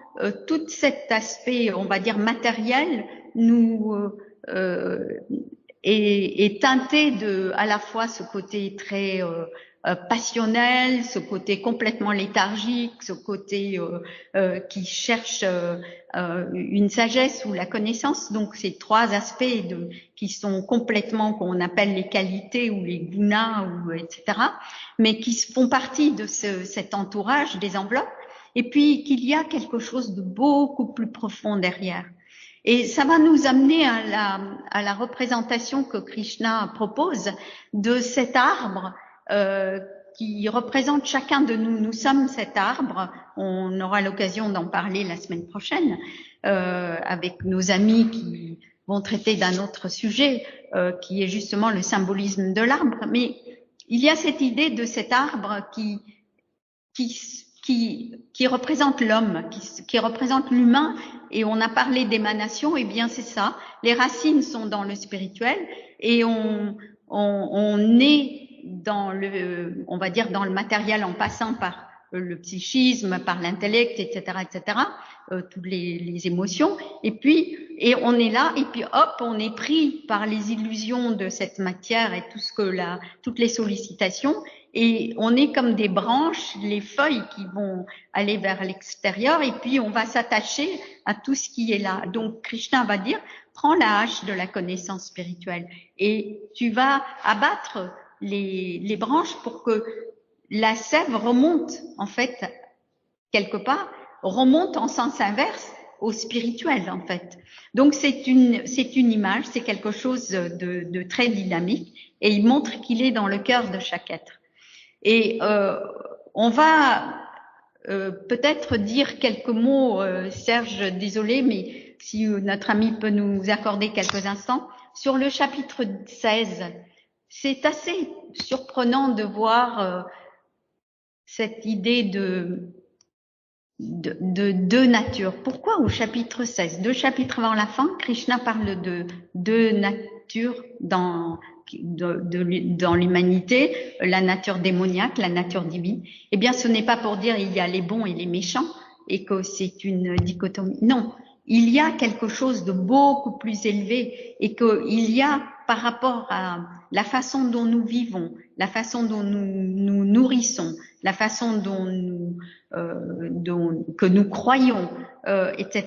tout cet aspect, on va dire matériel, est teinté à la fois ce côté très passionnel, ce côté complètement léthargique, ce côté qui cherche une sagesse ou la connaissance. Donc ces trois aspects qui sont complètement, qu'on appelle les qualités ou les gunas, etc., mais qui font partie de cet entourage des enveloppes, et puis qu'il y a quelque chose de beaucoup plus profond derrière. Et ça va nous amener à la représentation que Krishna propose de cet arbre qui représente chacun de nous. Nous sommes cet arbre. On aura l'occasion d'en parler la semaine prochaine avec nos amis qui vont traiter d'un autre sujet qui est justement le symbolisme de l'arbre. Mais il y a cette idée de cet arbre qui représente l'homme, qui représente l'humain, et on a parlé d'émanation, et bien c'est ça. Les racines sont dans le spirituel, et on est on va dire dans le matériel, en passant par le psychisme, par l'intellect, etc., toutes les émotions, et on est là, et puis hop, on est pris par les illusions de cette matière et toutes les sollicitations, et on est comme des branches, les feuilles qui vont aller vers l'extérieur, et puis on va s'attacher à tout ce qui est là. Donc Krishna va dire, prends la hache de la connaissance spirituelle, et tu vas abattre les branches pour que la sève remonte, en fait, quelque part, remonte en sens inverse au spirituel, en fait. Donc c'est une image, c'est quelque chose de très dynamique, et il montre qu'il est dans le cœur de chaque être. Et on va peut-être dire quelques mots, Serge, désolé, mais si notre ami peut nous accorder quelques instants, sur le chapitre 16. c'est assez surprenant de voir cette idée de nature. Pourquoi au chapitre 16, 2 chapitres avant la fin, Krishna parle de nature dans l'humanité, la nature démoniaque, la nature divine? Eh bien, ce n'est pas pour dire il y a les bons et les méchants et que c'est une dichotomie. Non, il y a quelque chose de beaucoup plus élevé et qu'il y a, par rapport à la façon dont nous vivons, la façon dont nous nourrissons, la façon dont que nous croyons, etc.,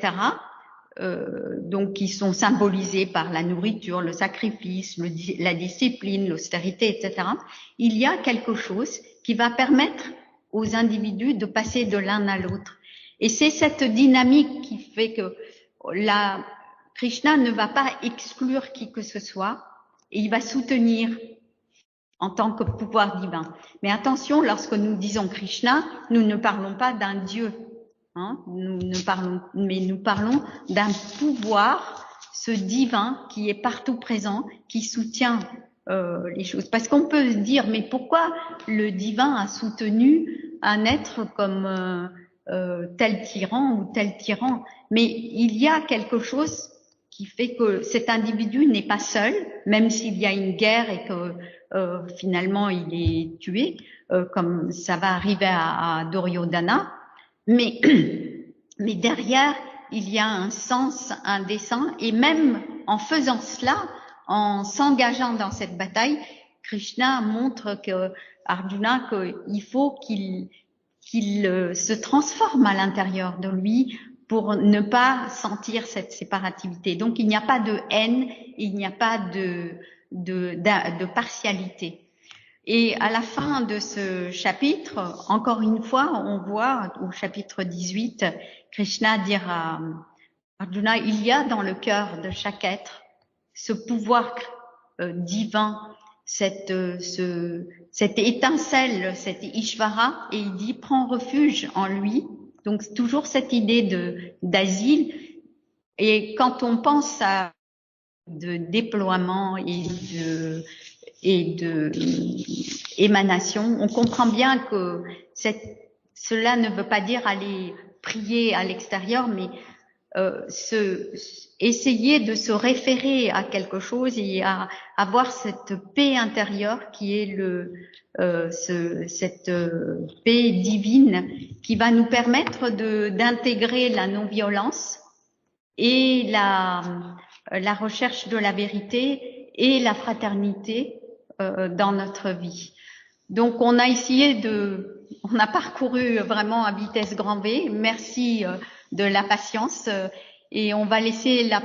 donc qui sont symbolisés par la nourriture, le sacrifice, la discipline, l'austérité, etc. Il y a quelque chose qui va permettre aux individus de passer de l'un à l'autre. Et c'est cette dynamique qui fait que Krishna ne va pas exclure qui que ce soit, et il va soutenir en tant que pouvoir divin. Mais attention, lorsque nous disons Krishna, nous ne parlons pas d'un Dieu, hein, mais nous parlons d'un pouvoir, ce divin qui est partout présent, qui soutient les choses. Parce qu'on peut se dire, mais pourquoi le divin a soutenu un être comme tel tyran ou tel tyran? Mais il y a quelque chose qui fait que cet individu n'est pas seul, même s'il y a une guerre et que finalement il est tué, comme ça va arriver à Duryodhana. Mais derrière, il y a un sens, un dessein, et même en faisant cela, en s'engageant dans cette bataille, Krishna montre que Arjuna qu'il faut qu'il se transforme à l'intérieur de lui pour ne pas sentir cette séparativité. Donc il n'y a pas de haine, il n'y a pas de partialité. Et à la fin de ce chapitre, encore une fois, on voit au chapitre 18, Krishna dire à Arjuna, il y a dans le cœur de chaque être ce pouvoir divin, cette étincelle, cette Ishvara, et il dit prends refuge en lui. Donc toujours cette idée d'asile. Et quand on pense à de déploiement et de émanation, on comprend bien que cela ne veut pas dire aller prier à l'extérieur, mais essayer de se référer à quelque chose et à avoir cette paix intérieure qui est cette paix divine qui va nous permettre d'intégrer la non-violence et la recherche de la vérité et la fraternité dans notre vie. Donc on a essayé on a parcouru vraiment à vitesse grand V. Merci de la patience et on va laisser la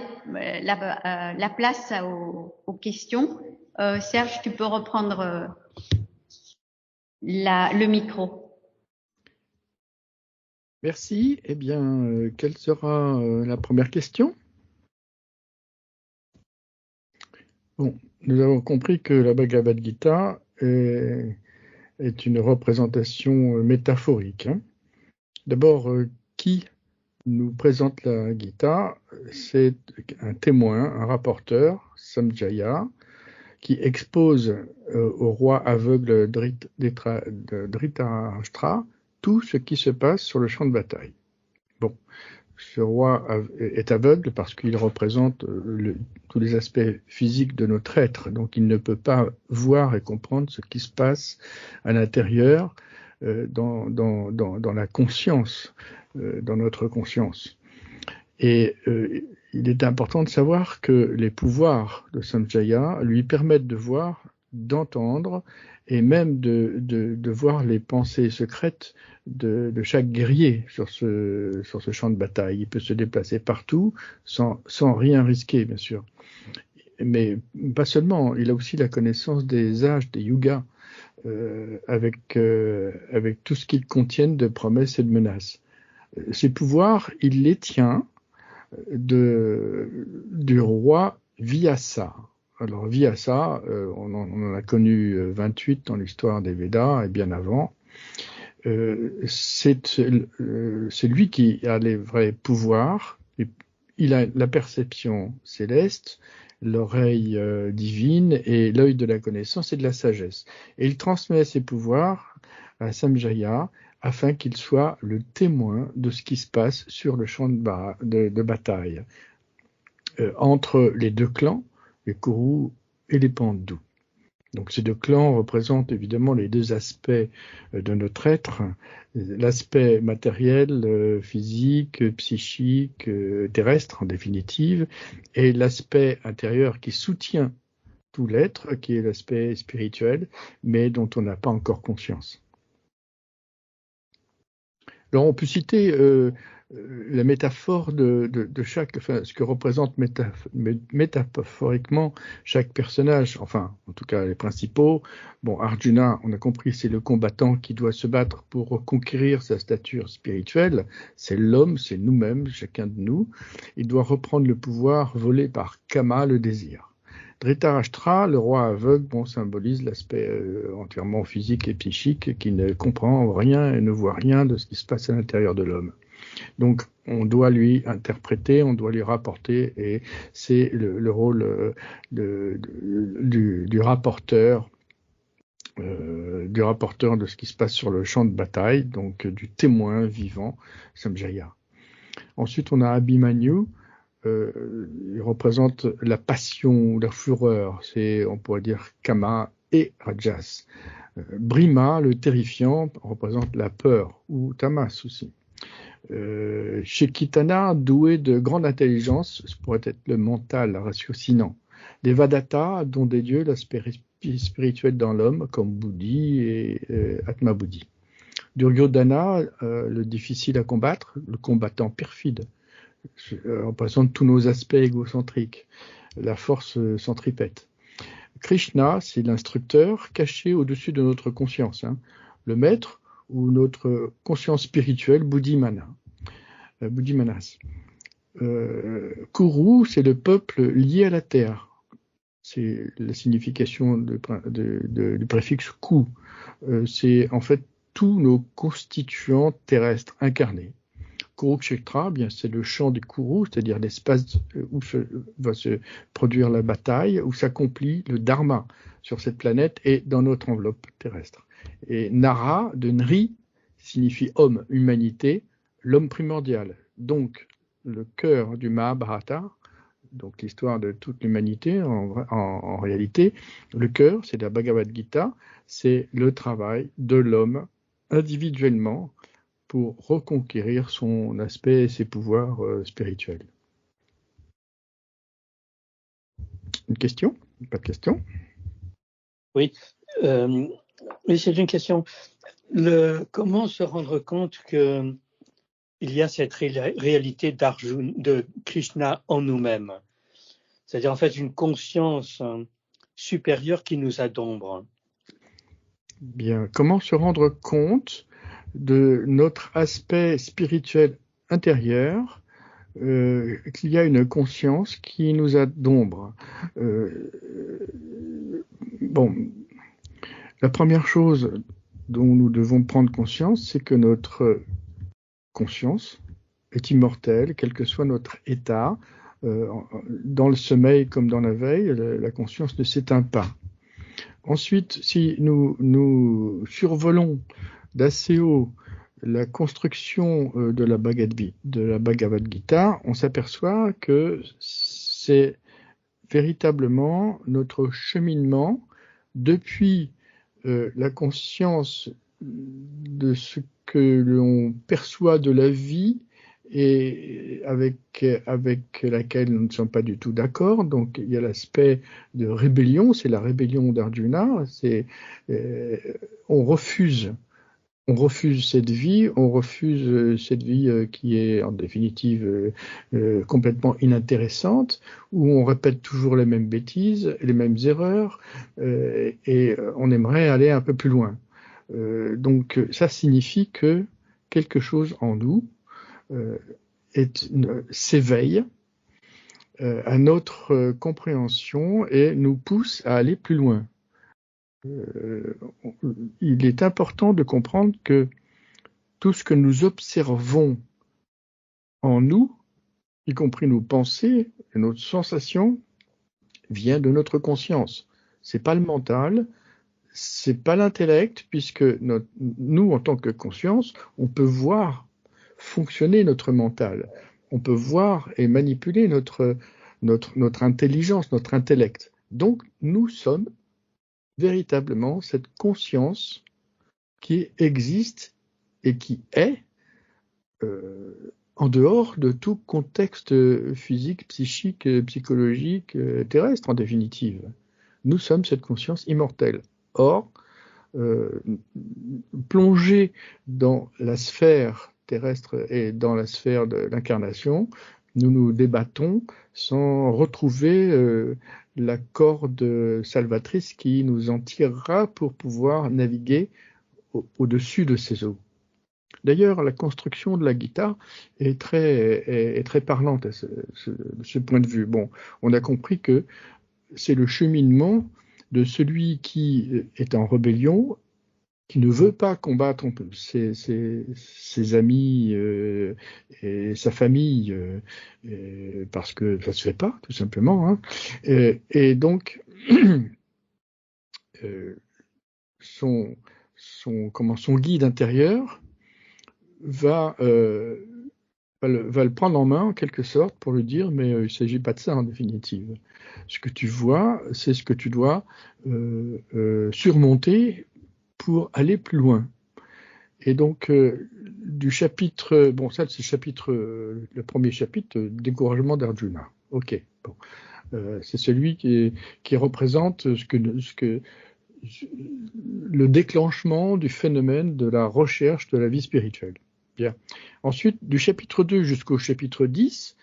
place aux questions. Serge, tu peux reprendre le micro. Merci. Eh bien, quelle sera la première question? Bon, nous avons compris que la Bhagavad Gita est une représentation métaphorique. Hein. D'abord, qui nous présente la Gita? C'est un témoin, un rapporteur, Samjaya, qui expose au roi aveugle Dhritarashtra tout ce qui se passe sur le champ de bataille. Bon, ce roi est aveugle parce qu'il représente tous les aspects physiques de notre être, donc il ne peut pas voir et comprendre ce qui se passe à l'intérieur dans la conscience, dans notre conscience. Et il est important de savoir que les pouvoirs de Samjaya lui permettent de voir, d'entendre et même de voir les pensées secrètes de chaque guerrier sur ce champ de bataille. Il peut se déplacer partout sans rien risquer, bien sûr. Mais pas seulement, il a aussi la connaissance des âges, des yugas, avec tout ce qu'ils contiennent de promesses et de menaces. Ces pouvoirs, il les tient du roi Vyasa. Alors Vyasa, on en a connu 28 dans l'histoire des Védas et bien avant. C'est lui qui a les vrais pouvoirs. Il a la perception céleste, l'oreille divine et l'œil de la connaissance et de la sagesse. Et il transmet ses pouvoirs à Samjaya afin qu'il soit le témoin de ce qui se passe sur le champ de bataille entre les deux clans, les Kuru et les Pandus. Donc ces deux clans représentent évidemment les deux aspects de notre être, l'aspect matériel, physique, psychique, terrestre en définitive, et l'aspect intérieur qui soutient tout l'être, qui est l'aspect spirituel, mais dont on n'a pas encore conscience. Alors on peut citer la métaphore de chaque, enfin ce que représente métaphoriquement chaque personnage, enfin en tout cas les principaux. Bon, Arjuna, on a compris, c'est le combattant qui doit se battre pour conquérir sa stature spirituelle. C'est l'homme, c'est nous-mêmes, chacun de nous. Il doit reprendre le pouvoir volé par Kama, le désir. Dhritarashtra, le roi aveugle, symbolise l'aspect entièrement physique et psychique qui ne comprend rien et ne voit rien de ce qui se passe à l'intérieur de l'homme. Donc, on doit lui interpréter, on doit lui rapporter, et c'est le rôle du rapporteur de ce qui se passe sur le champ de bataille, donc du témoin vivant, Samjaya. Ensuite, on a Abhimanyu. Il représente la passion, la fureur, c'est, on pourrait dire, Kama et Rajas. Brima, le terrifiant, représente la peur, ou Tamas aussi. Shekitana, doué de grande intelligence, ce pourrait être le mental ratiocinant. Des Vadatta, dont des dieux, l'aspect spirituel dans l'homme, comme Buddhi et Atma Buddhi. Duryodhana, le difficile à combattre, le combattant perfide. Représente tous nos aspects égocentriques, la force centripète. Krishna, c'est l'instructeur caché au-dessus de notre conscience, le maître ou notre conscience spirituelle, Buddhimanas. Kuru, c'est le peuple lié à la terre. C'est la signification du préfixe ku. C'est en fait tous nos constituants terrestres incarnés. Kurukshetra, bien c'est le champ des Kuru, c'est-à-dire l'espace où va se produire la bataille, où s'accomplit le dharma sur cette planète et dans notre enveloppe terrestre. Et Nara, de Nri, signifie homme, humanité, l'homme primordial. Donc, le cœur du Mahabharata, donc l'histoire de toute l'humanité en réalité, le cœur, c'est la Bhagavad Gita, c'est le travail de l'homme individuellement, pour reconquérir son aspect et ses pouvoirs spirituels. Une question? Pas de question? Oui, c'est une question. Comment se rendre compte qu'il y a cette réalité de Krishna en nous-mêmes? C'est-à-dire en fait une conscience supérieure qui nous a d'ombre. Bien, comment se rendre compte de notre aspect spirituel intérieur, qu'il y a une conscience qui nous a d'ombre. La première chose dont nous devons prendre conscience, c'est que notre conscience est immortelle, quel que soit notre état. Dans le sommeil comme dans la veille, la conscience ne s'éteint pas. Ensuite, si nous survolons d'assez haut la construction de la Bhagavad Gita, on s'aperçoit que c'est véritablement notre cheminement depuis la conscience de ce que l'on perçoit de la vie et avec laquelle nous ne sommes pas du tout d'accord. Donc il y a l'aspect de rébellion, c'est la rébellion d'Arjuna, on refuse cette vie, qui est en définitive complètement inintéressante, où on répète toujours les mêmes bêtises, les mêmes erreurs, et on aimerait aller un peu plus loin. Donc ça signifie que quelque chose en nous s'éveille à notre compréhension et nous pousse à aller plus loin. Il est important de comprendre que tout ce que nous observons en nous, y compris nos pensées et nos sensations, vient de notre conscience. C'est pas le mental, c'est pas l'intellect, puisque nous, en tant que conscience, on peut voir fonctionner notre mental. On peut voir et manipuler notre intelligence, notre intellect. Donc, nous sommes véritablement cette conscience qui existe et qui est en dehors de tout contexte physique, psychique, psychologique, terrestre en définitive. Nous sommes cette conscience immortelle. Or, plongé dans la sphère terrestre et dans la sphère de l'incarnation, nous nous débattons sans retrouver la corde salvatrice qui nous en tirera pour pouvoir naviguer au-dessus de ces eaux. D'ailleurs, la construction de la guitare est très parlante à ce point de vue. Bon, on a compris que c'est le cheminement de celui qui est en rébellion, qui ne veut pas combattre ses amis et sa famille, parce que ça se fait pas, tout simplement. Hein. Et donc, son guide intérieur va le prendre en main en quelque sorte pour lui dire mais il ne s'agit pas de ça en définitive. Ce que tu vois, c'est ce que tu dois surmonter pour aller plus loin. Et donc du chapitre, bon ça c'est le premier chapitre, découragement d'Arjuna. Ok, bon, c'est celui qui représente le déclenchement du phénomène de la recherche de la vie spirituelle. Bien. Ensuite, du chapitre 2 jusqu'au chapitre 10,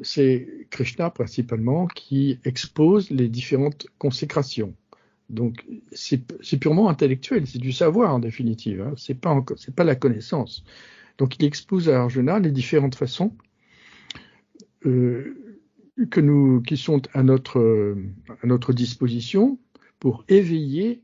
c'est Krishna principalement qui expose les différentes consécrations. Donc, c'est purement intellectuel, c'est du savoir en définitive, hein, c'est pas la connaissance. Donc, il expose à Arjuna les différentes façons qui sont à notre disposition pour éveiller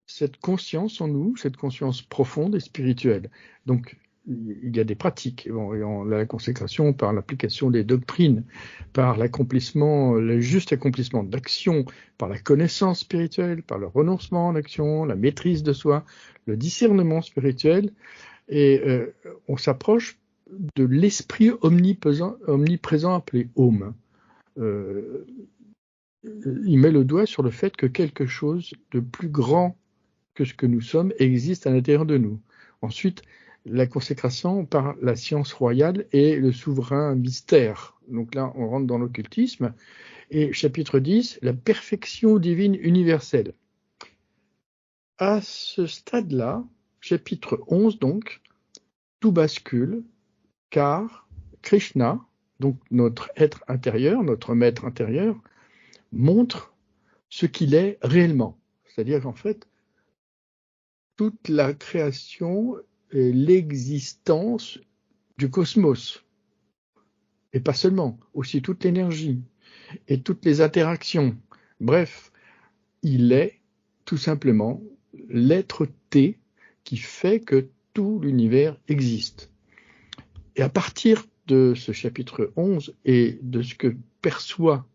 cette conscience en nous, cette conscience profonde et spirituelle. Donc, il y a des pratiques. Bon, la consécration par l'application des doctrines, par le juste accomplissement d'actions, par la connaissance spirituelle, par le renoncement en action, la maîtrise de soi, le discernement spirituel. Et on s'approche de l'esprit omniprésent appelé Om. Il met le doigt sur le fait que quelque chose de plus grand que ce que nous sommes existe à l'intérieur de nous. Ensuite, la consécration par la science royale et le souverain mystère. Donc là, on rentre dans l'occultisme. Et chapitre 10, la perfection divine universelle. À ce stade-là, chapitre 11 donc, tout bascule, car Krishna, donc notre être intérieur, notre maître intérieur, montre ce qu'il est réellement. C'est-à-dire qu'en fait, toute la création et l'existence du cosmos, et pas seulement, aussi toute l'énergie et toutes les interactions. Bref, il est tout simplement l'être T qui fait que tout l'univers existe. Et à partir de ce chapitre 11 et de ce que perçoit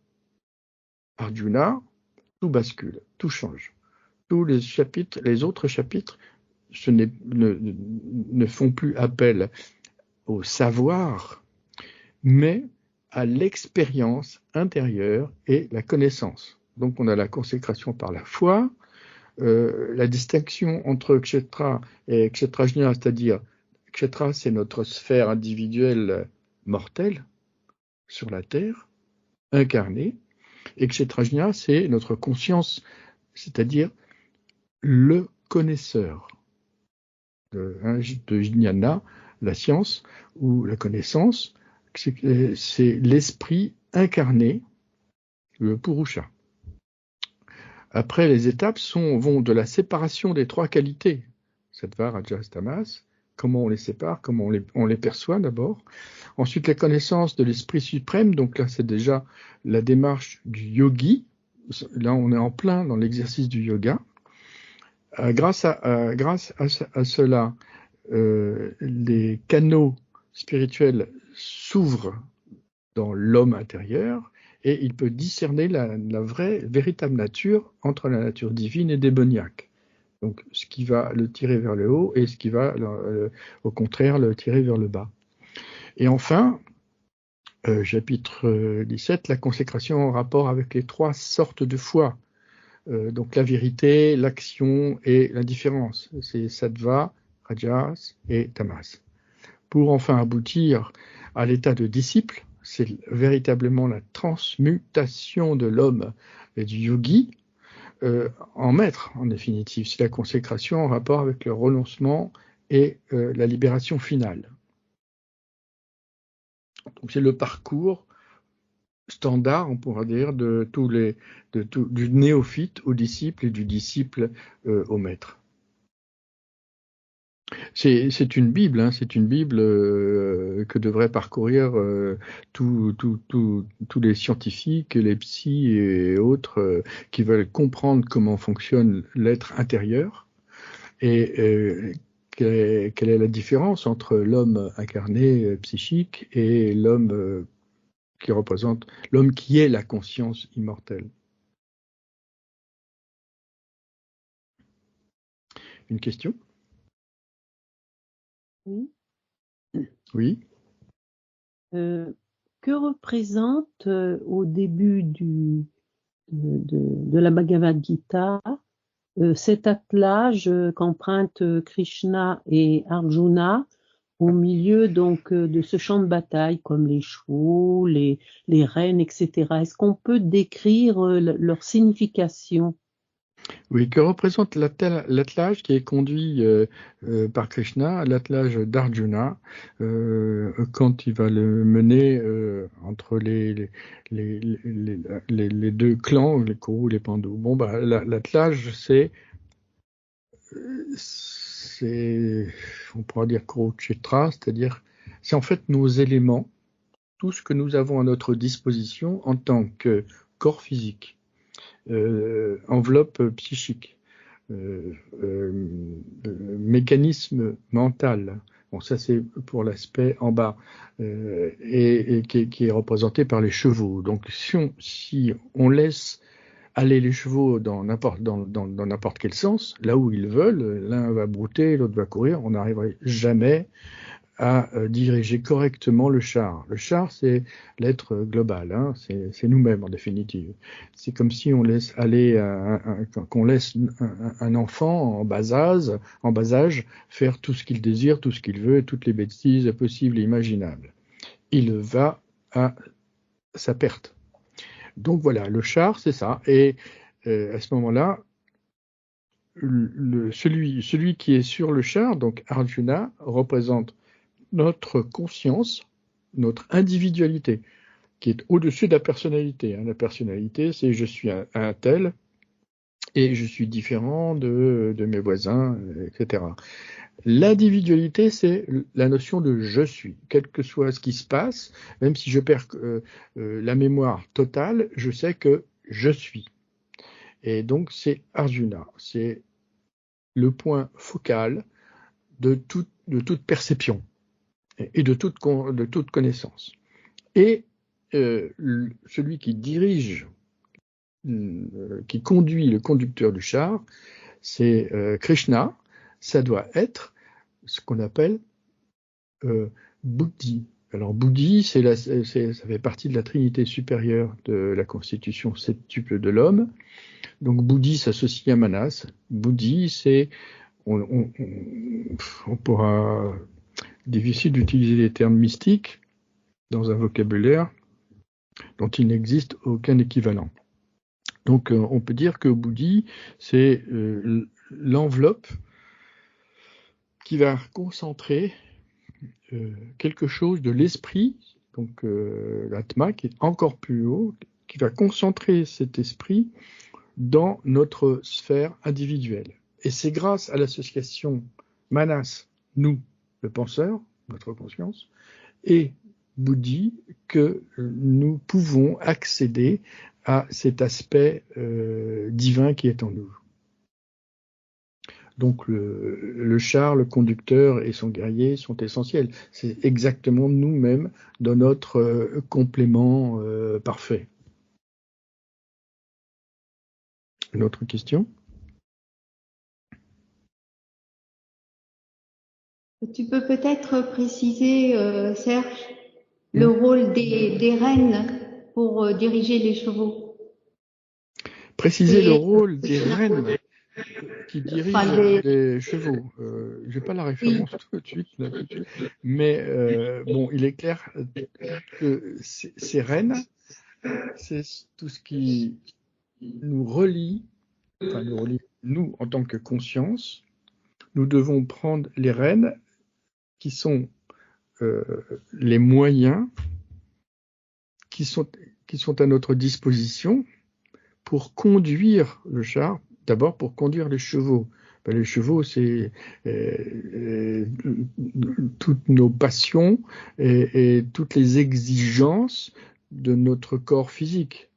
Arjuna, tout bascule, tout change. Tous les autres chapitres ne font plus appel au savoir, mais à l'expérience intérieure et la connaissance. Donc on a la consécration par la foi, la distinction entre Kshetra et Kshetrajna, c'est-à-dire Kshetra, c'est notre sphère individuelle mortelle sur la Terre, incarnée, et Kshetrajna, c'est notre conscience, c'est-à-dire le connaisseur de Jnana, la science ou la connaissance, c'est l'esprit incarné, le Purusha. Après, les étapes vont de la séparation des trois qualités, Sattva, Rajas, Tamas, comment on les sépare, comment on les perçoit d'abord. Ensuite, la connaissance de l'esprit suprême, donc là c'est déjà la démarche du yogi, là on est en plein dans l'exercice du yoga. Grâce à cela, les canaux spirituels s'ouvrent dans l'homme intérieur et il peut discerner la véritable nature entre la nature divine et démoniaque. Donc, ce qui va le tirer vers le haut et ce qui va, au contraire, le tirer vers le bas. Et enfin, chapitre 17, la consécration en rapport avec les 3 sortes de foi. Donc, la vérité, l'action et l'indifférence. C'est sattva, rajas et tamas. Pour enfin aboutir à l'état de disciple, c'est véritablement la transmutation de l'homme et du yogi en maître, en définitive. C'est la consécration en rapport avec le renoncement et la libération finale. Donc c'est le parcours standard, on pourra dire, du néophyte au disciple et du disciple au maître. C'est une Bible, hein, c'est une Bible que devraient parcourir tous les scientifiques, les psys et autres qui veulent comprendre comment fonctionne l'être intérieur et quelle est la différence entre l'homme incarné psychique et l'homme qui représente l'homme qui est la conscience immortelle. Une question ? Oui. Oui. Que représente au début de la Bhagavad Gita cet attelage qu'empruntent Krishna et Arjuna au milieu donc de ce champ de bataille, comme les chevaux, les rennes, etc. Est-ce qu'on peut décrire leur signification ? Oui, que représente l'attelage qui est conduit par Krishna, l'attelage d'Arjuna, quand il va le mener entre les 2 clans, les Kaurus et les Pandus. Bon, l'attelage, c'est, on pourra dire Kurukshetra, c'est-à-dire, c'est en fait nos éléments, tout ce que nous avons à notre disposition en tant que corps physique. Enveloppe psychique, mécanisme mental. Bon, ça c'est pour l'aspect en bas et qui est représenté par les chevaux. Donc si on laisse aller les chevaux dans n'importe quel sens, là où ils veulent, l'un va brouter, l'autre va courir, on n'arriverait jamais à diriger correctement le char. Le char, c'est l'être global, hein, c'est nous-mêmes en définitive. C'est comme si on laisse aller qu'on laisse un enfant en bas âge faire tout ce qu'il désire, tout ce qu'il veut, toutes les bêtises possibles et imaginables. Il va à sa perte. Donc voilà, le char, c'est ça. Et à ce moment-là, celui qui est sur le char, donc Arjuna, représente notre conscience, notre individualité, qui est au-dessus de la personnalité. La personnalité, c'est je suis un tel et je suis différent de mes voisins, etc. L'individualité, c'est la notion de je suis. Quel que soit ce qui se passe, même si je perds la mémoire totale, je sais que je suis. Et donc, c'est Arjuna. C'est le point focal de toute perception et de toute connaissance. Et celui qui dirige, qui conduit le conducteur du char, c'est Krishna. Ça doit être ce qu'on appelle Buddhi. Alors Buddhi, ça fait partie de la trinité supérieure de la constitution septuple de l'homme. Donc Buddhi s'associe à Manas. Buddhi, c'est on pourra difficile d'utiliser des termes mystiques dans un vocabulaire dont il n'existe aucun équivalent. Donc on peut dire que Buddhi, c'est l'enveloppe qui va concentrer quelque chose de l'esprit, donc l'atma, qui est encore plus haut, qui va concentrer cet esprit dans notre sphère individuelle. Et c'est grâce à l'association Manas, nous, le penseur, notre conscience, et Buddhi, que nous pouvons accéder à cet aspect divin qui est en nous. Donc le char, le conducteur et son guerrier sont essentiels. C'est exactement nous-mêmes dans notre complément parfait. Une autre question? Tu peux peut-être préciser, Serge, le rôle des reines pour diriger les chevaux. Préciser le rôle des reines qui dirigent Enfin, les chevaux. J'ai pas la référence tout de suite, là, mais bon, il est clair que ces reines, c'est tout ce qui nous relie, enfin nous relie, nous en tant que conscience, nous devons prendre les rênes qui sont les moyens qui sont à notre disposition pour conduire le char, d'abord pour conduire les chevaux. Ben, les chevaux, c'est toutes nos passions et toutes les exigences de notre corps physique.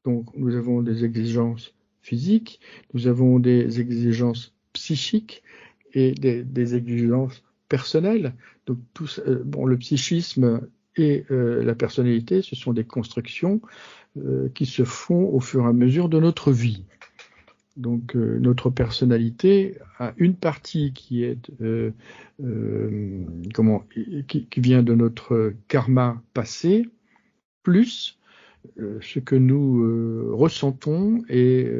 Donc nous avons des exigences physiques, nous avons des exigences psychiques et des exigences personnelles. Donc bon, le psychisme et la personnalité, ce sont des constructions qui se font au fur et à mesure de notre vie. Donc notre personnalité a une partie qui est qui vient de notre karma passé, plus ce que nous ressentons et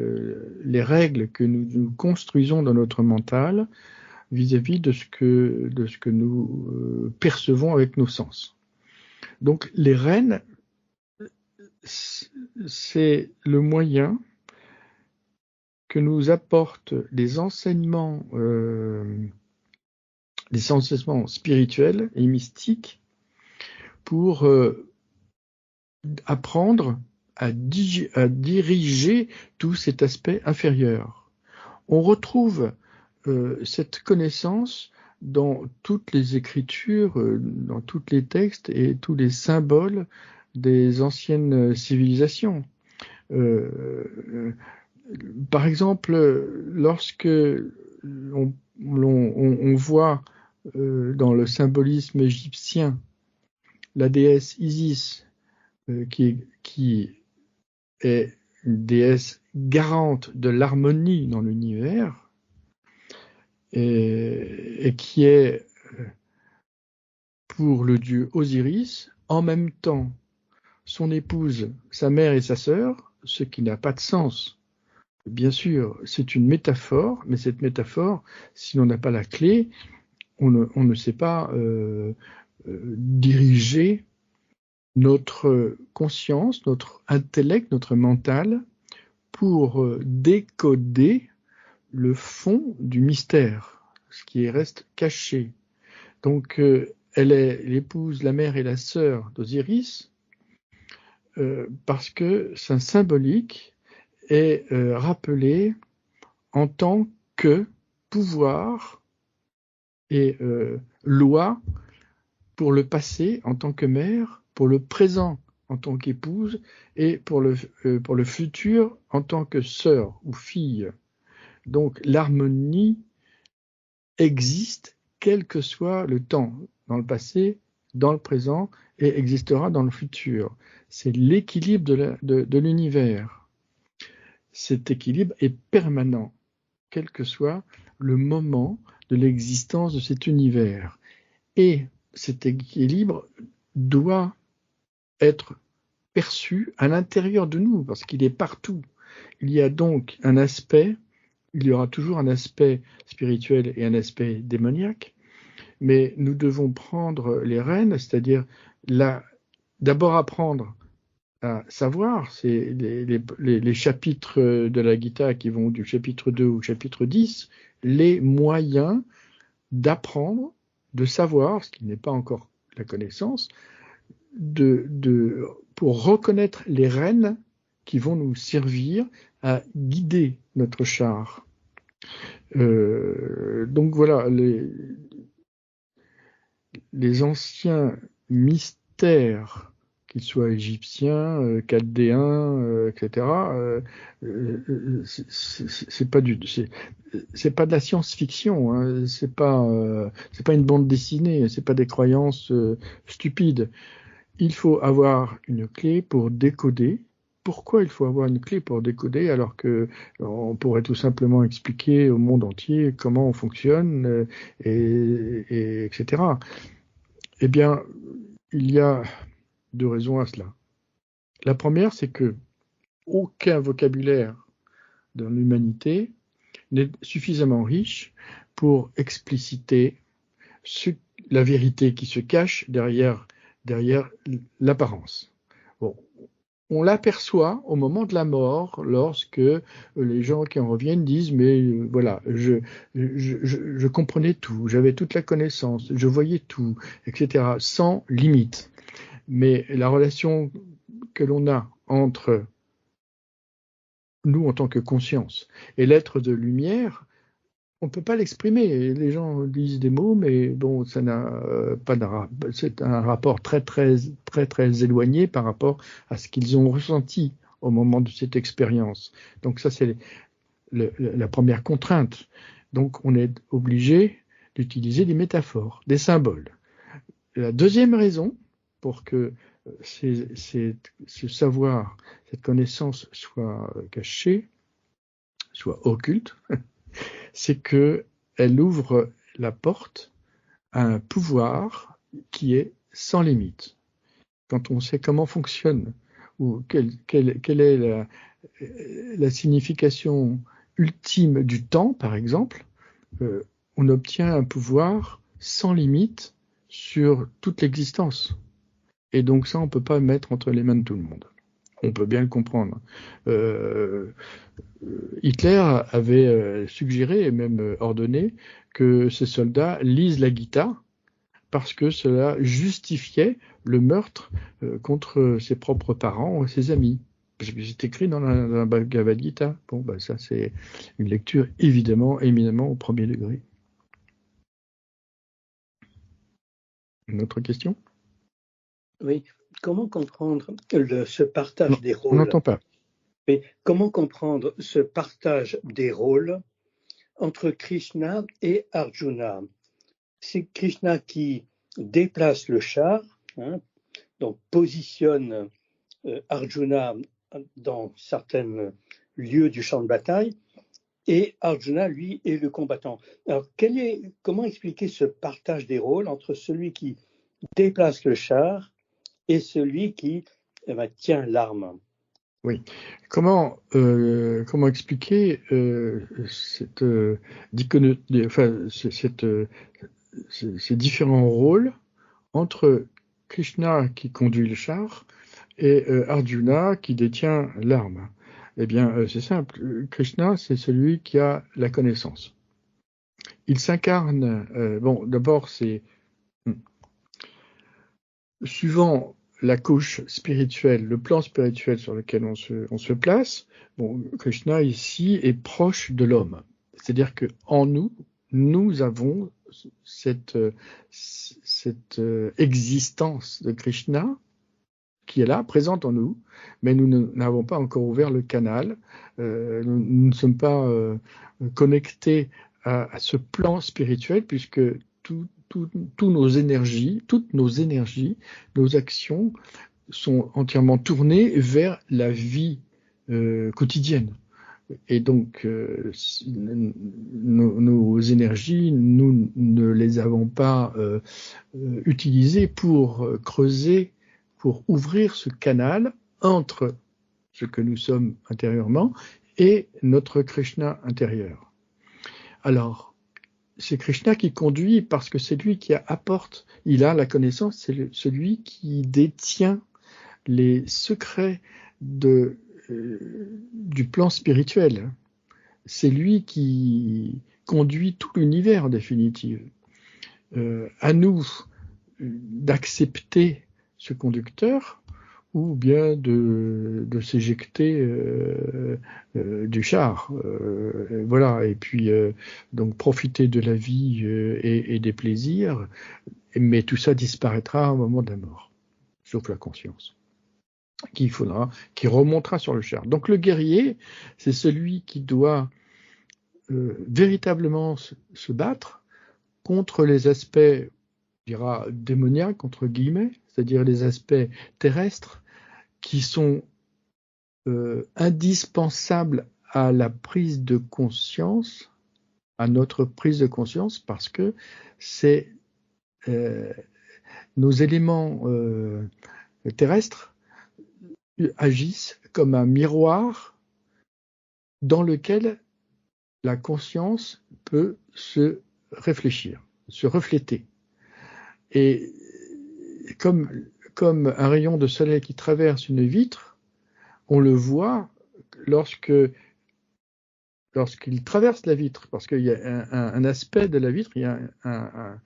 les règles que nous construisons dans notre mental vis-à-vis de ce que nous percevons avec nos sens. Donc les rênes, c'est le moyen que nous apportent les enseignements spirituels et mystiques pour apprendre à diriger tout cet aspect inférieur. On retrouve cette connaissance dans toutes les écritures, dans tous les textes et tous les symboles des anciennes civilisations. Par exemple, lorsque on voit dans le symbolisme égyptien la déesse Isis, qui est une déesse garante de l'harmonie dans l'univers, et qui est pour le dieu Osiris en même temps son épouse, sa mère et sa sœur, ce qui n'a pas de sens. Bien sûr, c'est une métaphore, mais cette métaphore, si l'on n'a pas la clé, on ne sait pas diriger notre conscience, notre intellect, notre mental pour décoder le fond du mystère, ce qui reste caché. Donc, elle est l'épouse, la mère et la sœur d'Osiris, parce que c'est symbolique est rappelé en tant que pouvoir et loi pour le passé en tant que mère, pour le présent en tant qu'épouse et pour le futur en tant que sœur ou fille. Donc l'harmonie existe quel que soit le temps, dans le passé, dans le présent et existera dans le futur. C'est l'équilibre de l'univers. Cet équilibre est permanent, quel que soit le moment de l'existence de cet univers. Et cet équilibre doit être perçu à l'intérieur de nous, parce qu'il est partout. Il y a donc il y aura toujours un aspect spirituel et un aspect démoniaque, mais nous devons prendre les rênes, c'est-à-dire d'abord apprendre à savoir, c'est les chapitres de la Gita qui vont du chapitre 2 au chapitre 10, les moyens d'apprendre, de savoir, ce qui n'est pas encore la connaissance, pour reconnaître les rênes qui vont nous servir à guider notre char. Donc voilà, les anciens mystères, qu'ils soient égyptiens, chaldéens, etc., c'est pas de la science-fiction, hein, c'est pas une bande dessinée, c'est pas des croyances stupides. Il faut avoir une clé pour décoder pourquoi il faut avoir une clé pour décoder alors que on pourrait tout simplement expliquer au monde entier comment on fonctionne, etc. Eh bien, il y a 2 raisons à cela. La première, c'est que aucun vocabulaire dans l'humanité n'est suffisamment riche pour expliciter la vérité qui se cache derrière l'apparence. Bon, on l'aperçoit au moment de la mort, lorsque les gens qui en reviennent disent mais voilà, je comprenais tout, j'avais toute la connaissance, je voyais tout, etc., sans limite. Mais la relation que l'on a entre nous en tant que conscience et l'être de lumière, on ne peut pas l'exprimer. Les gens disent des mots, mais bon, ça n'a pas c'est un rapport très éloigné par rapport à ce qu'ils ont ressenti au moment de cette expérience. Donc ça, c'est la première contrainte. Donc on est obligé d'utiliser des métaphores, des symboles. La deuxième raison pour que ce savoir, cette connaissance soit cachée, soit occulte, c'est qu'elle ouvre la porte à un pouvoir qui est sans limite. Quand on sait comment fonctionne ou quelle est la signification ultime du temps, par exemple, on obtient un pouvoir sans limite sur toute l'existence. Et donc ça, on ne peut pas mettre entre les mains de tout le monde. On peut bien le comprendre. Hitler avait suggéré et même ordonné que ses soldats lisent la Gita parce que cela justifiait le meurtre contre ses propres parents et ses amis. Parce que c'est écrit dans la Bhagavad Gita. Bon, ben ça c'est une lecture évidemment, éminemment au premier degré. Une autre question ? Oui. Comment comprendre ce partage des rôles ? On n'entend pas. Mais comment comprendre ce partage des rôles entre Krishna et Arjuna ? C'est Krishna qui déplace le char, donc positionne Arjuna dans certains lieux du champ de bataille, et Arjuna, lui, est le combattant. Alors, comment expliquer ce partage des rôles entre celui qui déplace le char et celui qui tient l'arme ? Oui. Comment expliquer cette ces différents rôles entre Krishna qui conduit le char et Arjuna qui détient l'arme? Eh bien, c'est simple. Krishna, c'est celui qui a la connaissance. Il s'incarne. D'abord, c'est suivant la couche spirituelle, le plan spirituel sur lequel on se place. Bon, Krishna ici est proche de l'homme. C'est-à-dire que en nous avons cette existence de Krishna qui est là, présente en nous, mais nous n'avons pas encore ouvert le canal, nous ne sommes pas connectés à ce plan spirituel, puisque toutes nos énergies, nos actions sont entièrement tournées vers la vie quotidienne. Et donc, nos énergies, nous ne les avons pas utilisées pour creuser, pour ouvrir ce canal entre ce que nous sommes intérieurement et notre Krishna intérieur. Alors, c'est Krishna qui conduit parce que c'est lui qui apporte, il a la connaissance, c'est celui qui détient les secrets du plan spirituel. C'est lui qui conduit tout l'univers en définitive. À nous d'accepter ce conducteur ou bien de s'éjecter du char. Voilà, et puis donc profiter de la vie et des plaisirs, mais tout ça disparaîtra au moment de la mort, sauf la conscience qui remontera sur le char. Donc le guerrier, c'est celui qui doit véritablement se battre contre les aspects, on dira, démoniaques, entre guillemets, c'est-à-dire les aspects terrestres qui sont indispensable à la prise de conscience, à notre prise de conscience, parce que c'est nos éléments terrestres agissent comme un miroir dans lequel la conscience peut se réfléchir, se refléter. Et comme un rayon de soleil qui traverse une vitre, on le voit lorsqu'il traverse la vitre, parce qu'il y a un aspect de la vitre, il y a un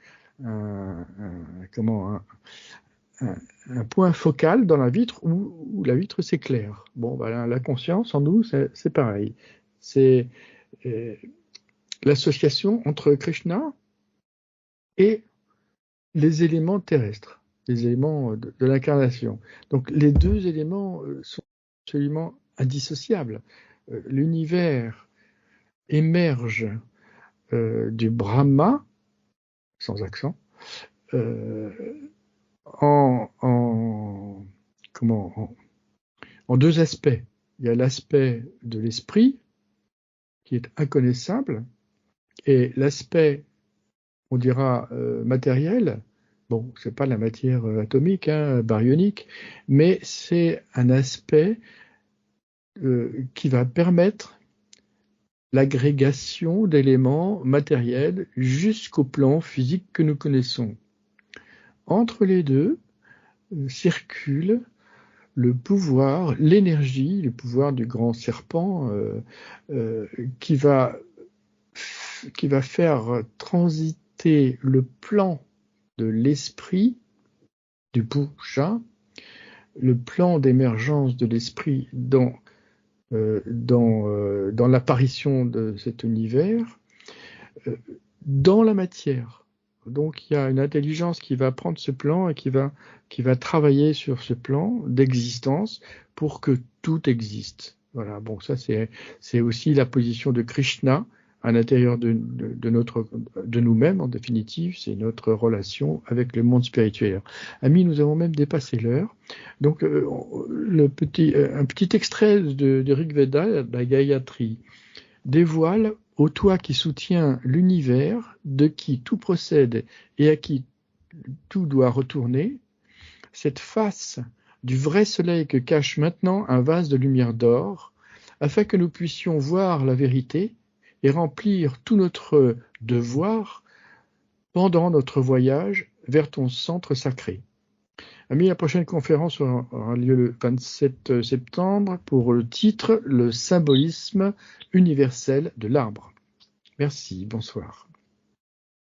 point focal dans la vitre où la vitre s'éclaire. Bon, voilà, la conscience en nous, c'est pareil. C'est l'association entre Krishna et les éléments terrestres, les éléments de l'incarnation. Donc les deux éléments sont absolument indissociables. L'univers émerge du Brahma, sans accent, en deux aspects. Il y a l'aspect de l'esprit, qui est inconnaissable, et l'aspect, on dira, matériel. Bon, c'est pas la matière atomique, baryonique, mais c'est un aspect qui va permettre l'agrégation d'éléments matériels jusqu'au plan physique que nous connaissons. Entre les deux circule le pouvoir, l'énergie, le pouvoir du grand serpent qui va faire transiter le plan de l'esprit, du puja, le plan d'émergence de l'esprit dans l'apparition de cet univers, dans la matière. Donc il y a une intelligence qui va prendre ce plan et qui va travailler sur ce plan d'existence pour que tout existe. Voilà. Bon, ça c'est aussi la position de Krishna à l'intérieur de nous-mêmes, en définitive, c'est notre relation avec le monde spirituel. Amis, nous avons même dépassé l'heure. Donc, un petit extrait de Rig Veda, la Gayatri, dévoile au toi qui soutient l'univers, de qui tout procède et à qui tout doit retourner, cette face du vrai soleil que cache maintenant un vase de lumière d'or, afin que nous puissions voir la vérité et remplir tout notre devoir pendant notre voyage vers ton centre sacré. Amis, la prochaine conférence aura lieu le 27 septembre pour le titre « Le symbolisme universel de l'arbre ». Merci, bonsoir.